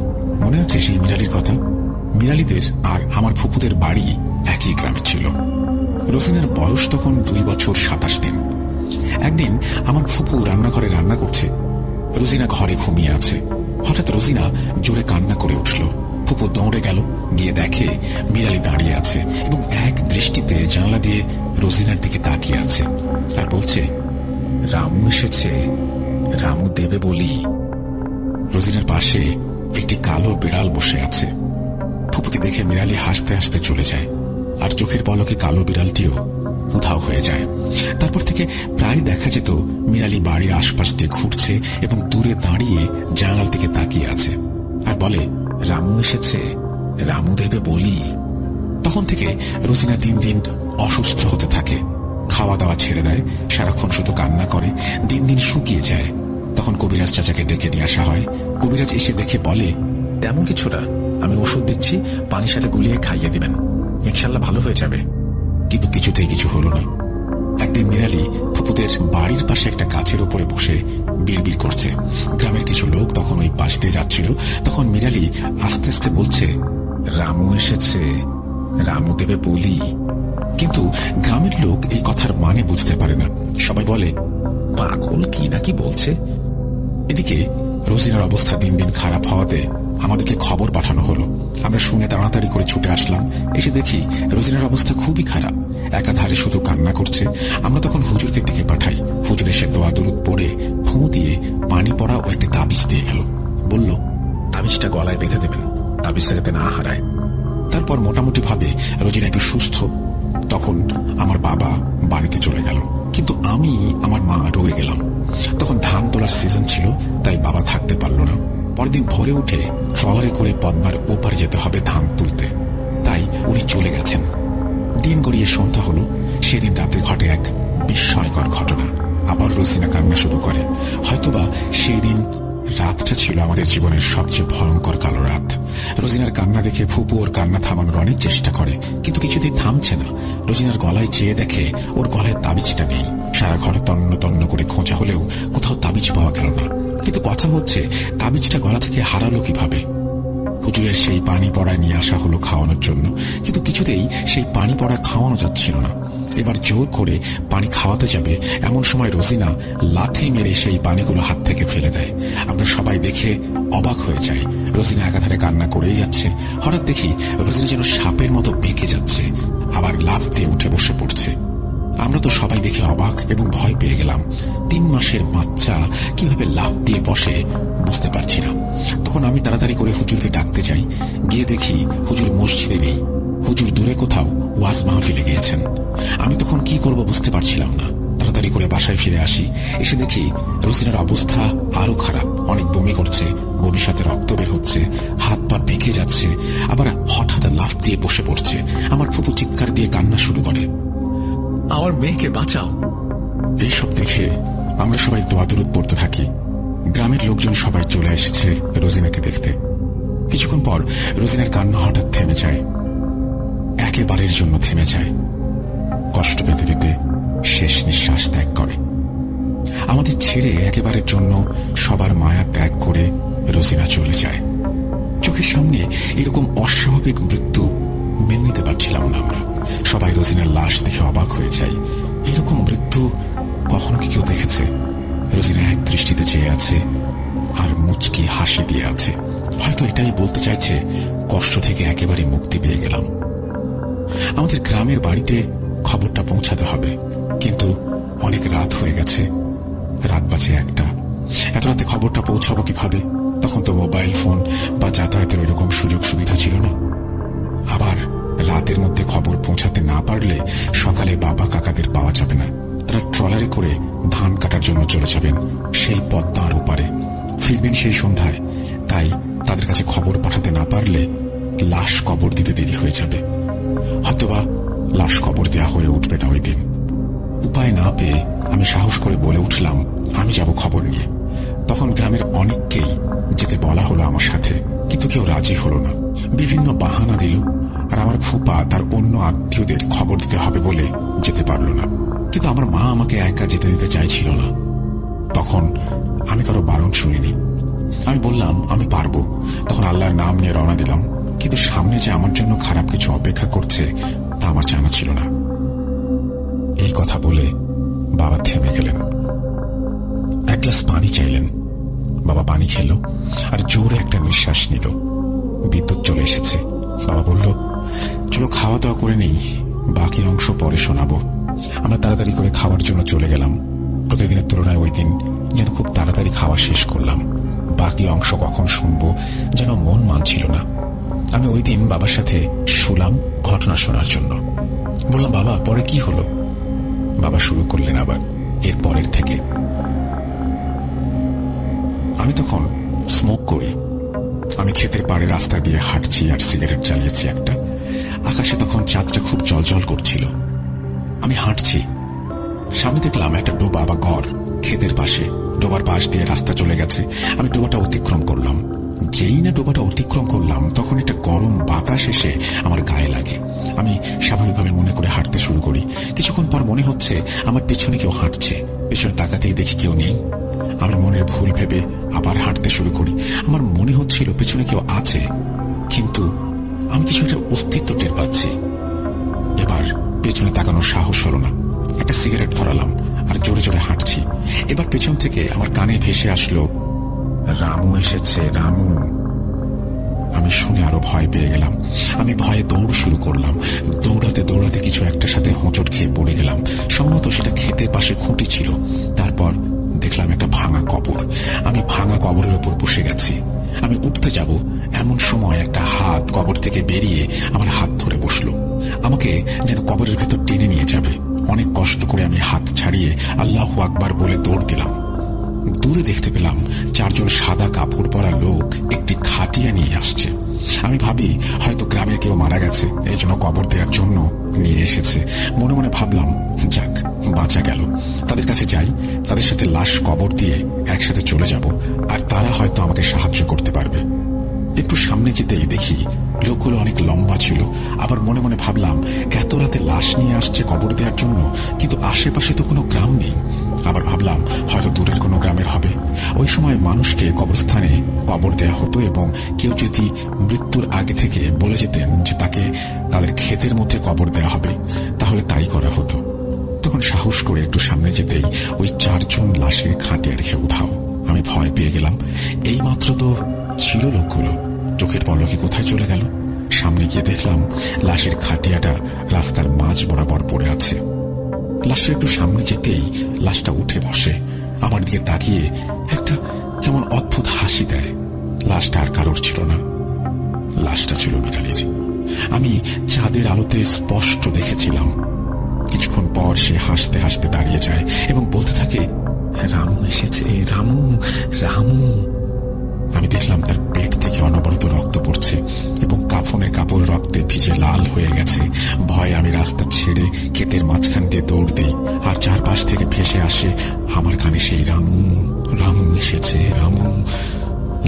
মনে আছে সেই মিরালির কথা? মিরালিদের আর আমার ফুপুদের বাড়ি একই গ্রামে ছিল। রোজিনার বয়স তখন 2 বছর 27 দিন। একদিন আমার ফুপু রান্নাঘরে রান্না করছে, রোজিনা ঘরে ঘুমিয়ে আছে। হঠাৎ রোজিনা জোরে কান্না করে উঠল। ফুপু দৌড়ে গেল, গিয়ে দেখে মিরালি দাঁড়িয়ে আছে এবং এক দৃষ্টিতে জানলা দিয়ে রোজিনার দিকে তাকিয়ে আছে আর বলছে, রামু এসেছে, রামু দেবে বলি। রোজিনার পাশে একটি কালো বিড়াল বসে আছে। ফুপুকে দেখে মিরালি হাসতে হাসতে চলে যায় আর চোখের পলকে কালো বিড়ালটিও উধাও হয়ে যায়। তারপর থেকে প্রায় দেখা যেত মিরালি বাড়ির আশপাশ দিয়ে ঘুরছে এবং দূরে দাঁড়িয়ে জানালার দিকে তাকিয়ে আছে আর বলে, রামু এসেছে, রামু দেবে বলি। তখন থেকে রোজিনা দিন দিন অসুস্থ হতে থাকে। খাওয়া দাওয়া ছেড়ে দেয়, সারাক্ষণ শুধু কান্না করে, দিন দিন শুকিয়ে যায়। তখন কবিরাজ চাচাকে ডেকে নিয়ে আসা হয়। কবিরাজ এসে দেখে বলে, তেমন কিছু না, আমি ওষুধ দিচ্ছি, পানির সাথে গুলিয়ে খাইয়ে দিবেন, ইনশাল্লাহ ভালো হয়ে যাবে। কিন্তু কিছুতেই কিছু হলো না। একদিন মিরালি ফুপুদের বাড়ির পাশে একটা গাছের উপরে বসে বিড়বিড় করছে। গ্রামের কিছু লোক তখন ওই পাশ দিয়ে যাচ্ছিল। তখন মিরালি আস্তে আস্তে বলছে, রামু এসেছে, রামু দেবে বলি। কিন্তু গ্রামের লোক এই কথার মানে বুঝতে পারে না। সবাই বলে, পাগল কি নাকি বলছে। এদিকে রোজিনার অবস্থা দিন দিন খারাপ হওয়াতে আমাদেরকে খবর পাঠানো হলো। আমরা শুনে তাড়াতাড়ি করে ছুটে আসলাম। এসে দেখি রোজিনার অবস্থা খুবই খারাপ, একাধারে শুধু কান্না করছে। আমরা তখন হুজুরকে ডেকে পাঠাই। হুজুর এসে দোয়া দরুদ পড়ে ফু দিয়ে পানি পড়া ও একটি তাবিজ দিয়ে গেল। বলল, তাবিজটা গলায় বেঁধে দেবেন, তাবিজটা যাতে না হারায়। তারপর মোটামুটি ভাবে রোজিনা একটু সুস্থ। তখন আমার বাবা বাড়িতে চলে গেল, কিন্তু আমি আমার মা রয়ে গেলাম। তখন ধান তোলার সিজন ছিল, তাই বাবা থাকতে পারল না। পরের দিন ভোরে উঠে ট্রলারে করে পদ্মার ওপারে যেতে হবে ধান তুলতে, তাই উনি চলে গেছেন। দিন গড়িয়ে সন্ধ্যা হলো। সেদিন রাতে ঘটে এক বিস্ময়কর ঘটনা। আবার রোজিনা কান্না শুরু করে। হয়তোবা সেই দিন রাতটা ছিল আমাদের জীবনের সবচেয়ে ভয়ঙ্কর কালো রাত। রোজিনার কান্না দেখে ফুপু ওর কান্না থামানোর অনেক চেষ্টা করে, কিন্তু কিছুতেই থামছে না। রোজিনার গলায় চেয়ে দেখে ওর গলায় তাবিজটা নেই। সারা ঘরে তন্ন তন্ন করে খোঁজা হলেও কোথাও তাবিজ পাওয়া গেল না। কিন্তু কথা হচ্ছে, তাবিজটা গলা থেকে হারালো কিভাবে? হুজুরের সেই পানি পড়ায় নিয়ে আসা হলো খাওয়ানোর জন্য, কিন্তু কিছুতেই সেই পানি পড়া খাওয়ানো যাচ্ছিল না। এবার জোর করে পানি খাওয়াতে যাবে, এমন সময় রোজিনা লাথি মেরে সেই পানিগুলো হাত থেকে ফেলে দেয়। আমরা সবাই দেখে অবাক হয়ে যাই। রোজিনা একাধারে কান্না করেই যাচ্ছে। হঠাৎ দেখি রোজিনা যেন সাপের মতো বেঁকে যাচ্ছে, আবার লাফ দিয়ে উঠে বসে পড়ছে। আমরা তো সবাই দেখে অবাক এবং ভয় পেয়ে গেলাম। 3 মাসের বাচ্চা কিভাবে লাফ দিয়ে বসে বুঝতে পারছি না। তখন আমি তাড়াতাড়ি করে হুজুরকে ডাকতে যাই। গিয়ে দেখি হুজুর মসজিদে নেই, হুজুর দূরে কোথাও ওয়াজ মাহফিলে গিয়েছেন। আমি তখন কি করব বুঝতে পারছিলাম না। তাড়াতাড়ি করে বাসায় ফিরে আসি। এসে দেখি রোজিনার অবস্থা আরো খারাপ, অনেক বমি করছে, বমির সাথে রক্ত বের হচ্ছে, হাত পা বেঁকে যাচ্ছে, আবার হঠাৎ লাফ দিয়ে বসে পড়ছে। আমার ফুপু চিৎকার দিয়ে কান্না শুরু করে, আমার মেয়েকে বাঁচাও। এইসব দেখে আমরা সবাই দোয়া দরুদ পড়তে থাকি। গ্রামের লোকজন সবাই চলে এসেছে রোজিনাকে দেখতে। কিছুক্ষণ পর রোজিনার কান্না হঠাৎ থেমে যায়, একেবারের জন্য থেমে যায়। কষ্ট পেতে পেতে শেষ নিঃশ্বাস ত্যাগ করে। আমাদের ছেড়ে একেবারের জন্য সবার মায়া ত্যাগ করে রোজিনা চলে যায়। চোখের সামনে এরকম অস্বাভাবিক মৃত্যু মেনে নিতে পারছিলাম না আমরা। সবাই রোজিনার লাশ দেখে অবাক হয়ে যায়। এরকম মৃত্যু কখনো কি কেউ দেখেছে? রোজিনা এক দৃষ্টিতে চেয়ে আছে আর মুচকি হাসি দিয়ে আছে। হয়তো এটাই বলতে চাইছে, কষ্ট থেকে একেবারে মুক্তি পেয়ে গেলাম। আমাদের গ্রামের বাড়িতে খবরটা পৌঁছাতে হবে, কিন্তু অনেক রাত হয়ে গেছে। রাত বাজে 1টা। এত রাতে খবরটা পৌঁছাবো কিভাবে? তখন তো মোবাইল ফোন বা যাতায়াতের ওইরকম সুযোগ সুবিধা ছিল না। আবার রাতের মধ্যে খবর পৌঁছাতে না পারলে সকালে বাবা কাকাদের পাওয়া যাবে না। তারা ট্রলারে করে ধান কাটার জন্য চলে যাবেন সেই পদ্মার ওপারে, ফিরবেন সেই সন্ধ্যায়। তাই তাদের কাছে খবর পাঠাতে না পারলে লাশ কবর দিতে দেরি হয়ে যাবে, হয়তোবা লাশ কবর দেওয়া হয়ে উঠবে না ওই দিন। উপায় না পেয়ে আমি সাহস করে বলে উঠলাম আমি যাব খবর নিয়ে। তখন গ্রামের অনেককেই যেতে বলা হলো আমার সাথে, কিন্তু কেউ রাজি হলো না। বিভিন্ন বাহানা দিল, আর আমার ফুপা তার অন্য আত্মীয়দের খবর দিতে হবে বলে যেতে পারল না। কিন্তু আমার মা আমাকে একা যেতে দিতে চাইছিল না। তখন আমি কারো বারণ শুনিনি, আমি বললাম আমি পারবো। তখন আল্লাহর নাম নিয়ে রওনা দিলাম, কিন্তু সামনে যে আমার জন্য খারাপ কিছু অপেক্ষা করছে তা আমার জানা ছিল না। এই কথা বলে বাবা থেমে গেলেন, এক গ্লাস পানি চাইলেন। বাবা পানি খেল আর জোরে একটা নিঃশ্বাস নিল। বিদ্যুৎ চলে এসেছে। বাবা বলল, চলো খাওয়া দাওয়া করে নেই, বাকি অংশ পরে শোনাবো। আমরা তাড়াতাড়ি করে খাওয়ার জন্য চলে গেলাম। প্রতিদিনের তুলনায় ওই দিন যেন খুব তাড়াতাড়ি খাওয়া শেষ করলাম। বাকি অংশ কখন শুনবো যেন মন মানছিল না। আমি ওই দিন বাবার সাথে শুলাম ঘটনা শোনার জন্য। বললাম, বাবা পরে কি হলো? বাবা শুরু করলেন আবার এর পরের থেকে। আমি তখন স্মোক করি। আমি ক্ষেতের পাড়ে রাস্তা দিয়ে হাঁটছি আর সিগারেট জ্বালিয়েছি একটা। আকাশে তখন চাঁদটা খুব জলজল করছিল। আমি হাঁটছি, সামনে দেখলাম একটা ডোবা বা ঘর ক্ষেতের পাশে। ডোবার পাশ দিয়ে রাস্তা চলে গেছে। আমি ডোবাটা অতিক্রম করলাম। যেই না ডোবাটা অতিক্রম করলাম তখন একটা গরম বাতাস এসে আমার গায়ে লাগে। আমি স্বাভাবিকভাবে মনে করে হাঁটতে শুরু করি। কিছুক্ষণ পর মনে হচ্ছে আমার পেছনে কেউ হাঁটছে। পেছনে তাকাতেই দেখি কেউ নেই। আমি মনের ভুল ভেবে আবার হাঁটতে শুরু করি। আমার মনে হচ্ছিল পেছনে কেউ আছে, কিন্তু আমি কিছু একটা অস্তিত্ব টের পাচ্ছি। এবার পেছনে তাকানোর সাহস হলো না। একটা সিগারেট ধরালাম আর জোরে জোরে হাঁটছি। এবার পেছন থেকে আমার কানে ভেসে আসলো, রামু এসেছে, রামু। আমি শুনে আরো ভয় পেয়ে গেলাম। আমি ভয়ে দৌড় শুরু করলাম। দৌড়াতে দৌড়াতে কিছু একটার সাথে হোঁচট খেয়ে পড়ে গেলাম। সম্ভবত সেটা ক্ষেতের পাশে খুঁটি ছিল। তারপর দেখলাম একটা ভাঙা কবর। আমি ভাঙা কবরের উপর বসে গেছি। আমি উঠতে যাব এমন সময় একটা হাত কবর থেকে বেরিয়ে আমার হাত ধরে বসলো। আমাকে যেন কবরের ভেতর টেনে নিয়ে যাবে। অনেক কষ্ট করে আমি হাত ছাড়িয়ে আল্লাহু আকবার বলে দৌড় দিলাম। দূরে দেখতে পেলাম 4 জন সাদা কাপড় পরা লোক একটি খাটিয়া নিয়ে আসছে। আমি ভাবি হয়তো গ্রামে কেউ মারা গেছে, এই জন্য কবর দেওয়ার জন্য নিয়ে এসেছে। মনে মনে ভাবলাম, যাক বাঁচা গেল। তাদের কাছে যাই, তাদের সাথে লাশ কবর দিয়ে একসাথে চলে যাব, আর তারা হয়তো আমাকে সাহায্য করতে পারবে। একটু সামনে যেতেই দেখি লোকগুলো অনেক লম্বা ছিল। আবার মনে মনে ভাবলাম, এত রাতে লাশ নিয়ে আসছে কবর দেওয়ার জন্য, কিন্তু আশেপাশে তো কোনো গ্রাম নেই। আবার ভাবলাম হয়তো দূরের কোনো গ্রামের হবে। ওই সময় মানুষকে কবরস্থানে কবর দেওয়া হতো, এবং কেউ যদি মৃত্যুর আগে থেকে বলে যেতেন যে তাকে তাদের ক্ষেতের মধ্যে কবর দেওয়া হবে, তাহলে তাই করা হতো। তখন সাহস করে একটু সামনে যেতেই ওই 4 জন লাশের খাটিয়া রেখে উধাও। আমি ভয় পেয়ে গেলাম। এই মাত্র তো ছিল লোকগুলো, চোখের পলকে কোথায় চলে গেল? সামনে গিয়ে দেখলাম লাশের খাটিয়াটা রাস্তার মাঝ বরাবর পড়ে আছে। লাশটা একটু সামনে যেতেই লাশটা উঠে বসে, আমার দিকে তাকিয়ে একটা কেমন অদ্ভুত হাসি দেয়। লাশটা আর কারোর ছিল না, লাশটা ছিল বিড়ালের। আমি চাঁদের আলোতে স্পষ্ট দেখেছিলাম। কিছুক্ষণ পর সে হাসতে হাসতে দাঁড়িয়ে যায় এবং বলতে থাকে, রামু এসেছে, রামু, রামু। আমি দেখলাম তার পেট থেকে অনবরত রক্ত পড়ছে এবং কাফনের কাপড় রক্তে ভিজে লাল হয়ে গেছে। ভয়ে আমি রাস্তা ছেড়ে ক্ষেতের মাঝখান দিয়ে দৌড় দিই, আর চারপাশ থেকে ভেসে আসে আমার কানে সেই রামু, রামু এসেছে, রামু।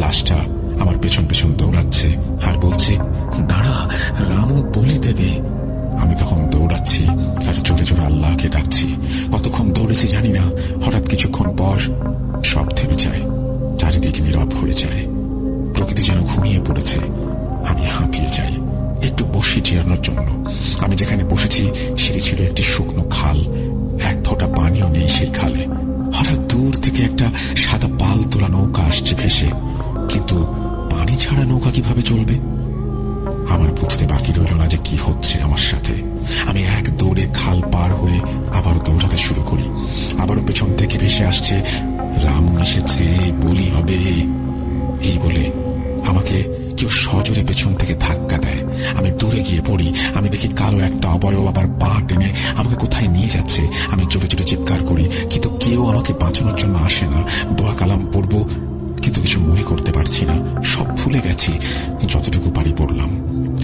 লাশটা আমার পেছন পেছন দৌড়াচ্ছে আর বলছে, দাঁড়া, রামু বলি দেবে। আমি তখন দৌড়াচ্ছি আর জোরে জোরে আল্লাহকে ডাকছি। কতক্ষণ দৌড়েছি জানি না। হঠাৎ কিছুক্ষণ পর সব থেমে যায়, চারিদিকে নীরব হয়ে যায়। প্রকৃতি যেন ঘুমিয়ে পড়েছে। আমি হাঁপিয়ে যাই, একটু বসি জিরানোর জন্য। আমি যেখানে বসেছি সেটি ছিল একটি শুকনো খাল। এক ফোঁটা পানিও নেই সেই খালে। হঠাৎ দূর থেকে একটা সাদা পাল তোলা নৌকা আসছে ভেসে, কিন্তু পানি ছাড়া নৌকা কিভাবে চলবে? আমার বুঝতে বাকি রইল না যে কি হচ্ছে আমার সাথে। আমি এক দৌড়ে খাল পার হয়ে আবার দৌড়াতে শুরু করি। আবারও পেছন থেকে ভেসে আসছে, রামু এসেছে, বলি হবে। এই বলে আমাকে কেউ সজোরে পেছন থেকে ধাক্কা দেয়। আমি দূরে গিয়ে পড়ি। আমি দেখি কালো একটা অবয়ব আবার পা টেনে আমাকে কোথায় নিয়ে যাচ্ছে। আমি জোরে জোরে চিৎকার করি, কিন্তু কেউ আমাকে বাঁচানোর জন্য আসে না। দোয়া কালাম পড়ব, কিন্তু কিছু মনে করতে পারছি না, সব ভুলে গেছি। যতটুকু পারি পড়লাম।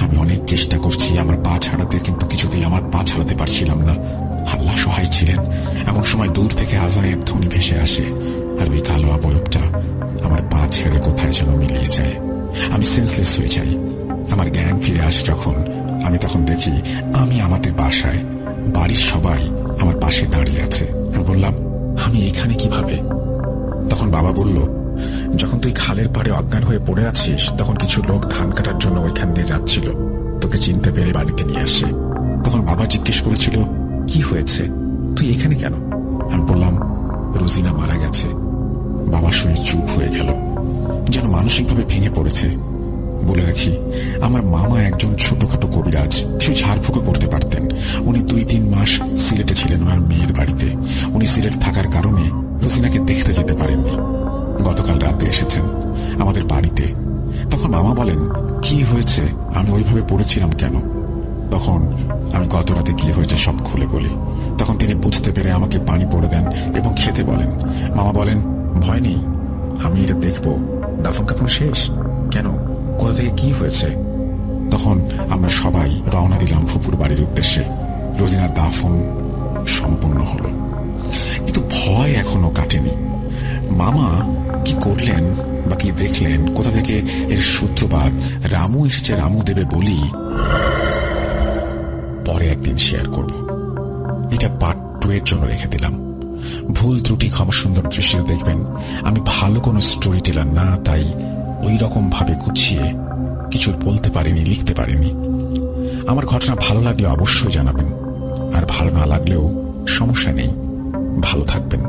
আমি অনেক চেষ্টা করছি আমার পা ছাড়াতে, কিন্তু কিছুতেই আমার পা ছাড়াতে পারছিলাম না। আল্লাহ সহায় ছিলেন। এমন সময় দূর থেকে আজানের ধ্বনি ভেসে আসে, আর ওই কালো অবয়বটা আমার পা ছেড়ে কোথায় যেন মিলিয়ে যায়। আমি সেন্সলেস হয়ে যাই। আমার জ্ঞান ফিরে আসে যখন, আমি তখন দেখি আমি আমাদের বাসায়, বাড়ির সবাই আমার পাশে দাঁড়িয়ে আছে। আমি বললাম, আমি এখানে কিভাবে? তখন বাবা বলল, যখন তুই খালের পাড়ে অজ্ঞান হয়ে পড়ে আছিস, তখন কিছু লোক ধান কাটার জন্য ওইখান দিয়ে যাচ্ছিল, তোকে চিনতে পেরে বাড়িতে নিয়ে আসে। তখন বাবা জিজ্ঞেস করেছিল, কি হয়েছে, তুই এখানে কেন? আমি বললাম, রোজিনা মারা গেছে। বাবা শুনে চুপ হয়ে গেল, যেন মানসিকভাবে ভেঙে পড়েছে। বলে রাখি, আমার মামা একজন ছোটখাটো কবিরাজ, কিছু ঝাড়ফুঁকো করতে পারতেন। উনি 2-3 মাস সিলেটে ছিলেন ওনার মেয়ের বাড়িতে। উনি সিলেট থাকার কারণে রোজিনাকে দেখতে যেতে পারেননি। গতকাল রাতে এসেছেন আমাদের বাড়িতে। তখন মামা বলেন, কি হয়েছে, আমি ওইভাবে পড়েছিলাম কেন? তখন আমি গত রাতে কি হয়েছে সব খুলে বলি। তখন তিনি বুঝতে পেরে আমাকে পানি পড়ে দেন এবং খেতে বলেন। মামা বলেন, ভয় নেই, আমি এটা দেখবো। দাফন কাফন শেষ? কেন, কোথা থেকে কি হয়েছে? তখন আমরা সবাই রওনা দিলাম ফুপুর বাড়ির উদ্দেশ্যে। রোজিনার দাফন সম্পূর্ণ হলো, কিন্তু ভয় এখনো কাটেনি। মামা কি করলেন বা কি দেখলেন, কোথা থেকে এর সূত্রপাত, রামু এসেছে রামু দেবে বলি, পরে একদিন শেয়ার করব। এটা পার্ট 2 এর জন্য রেখে দিলাম। ভুল ত্রুটি ক্ষমা সুন্দর দৃষ্টিতে দেখবেন। আমি ভালো কোনো স্টোরি টেলার না, তাই ওই রকম ভাবে গুছিয়ে কিছু বলতে পারিনি, লিখতে পারিনি। আমার ঘটনা ভালো লাগলে অবশ্যই জানাবেন, আর ভালো না লাগলেও সমস্যা নেই। ভালো থাকবেন।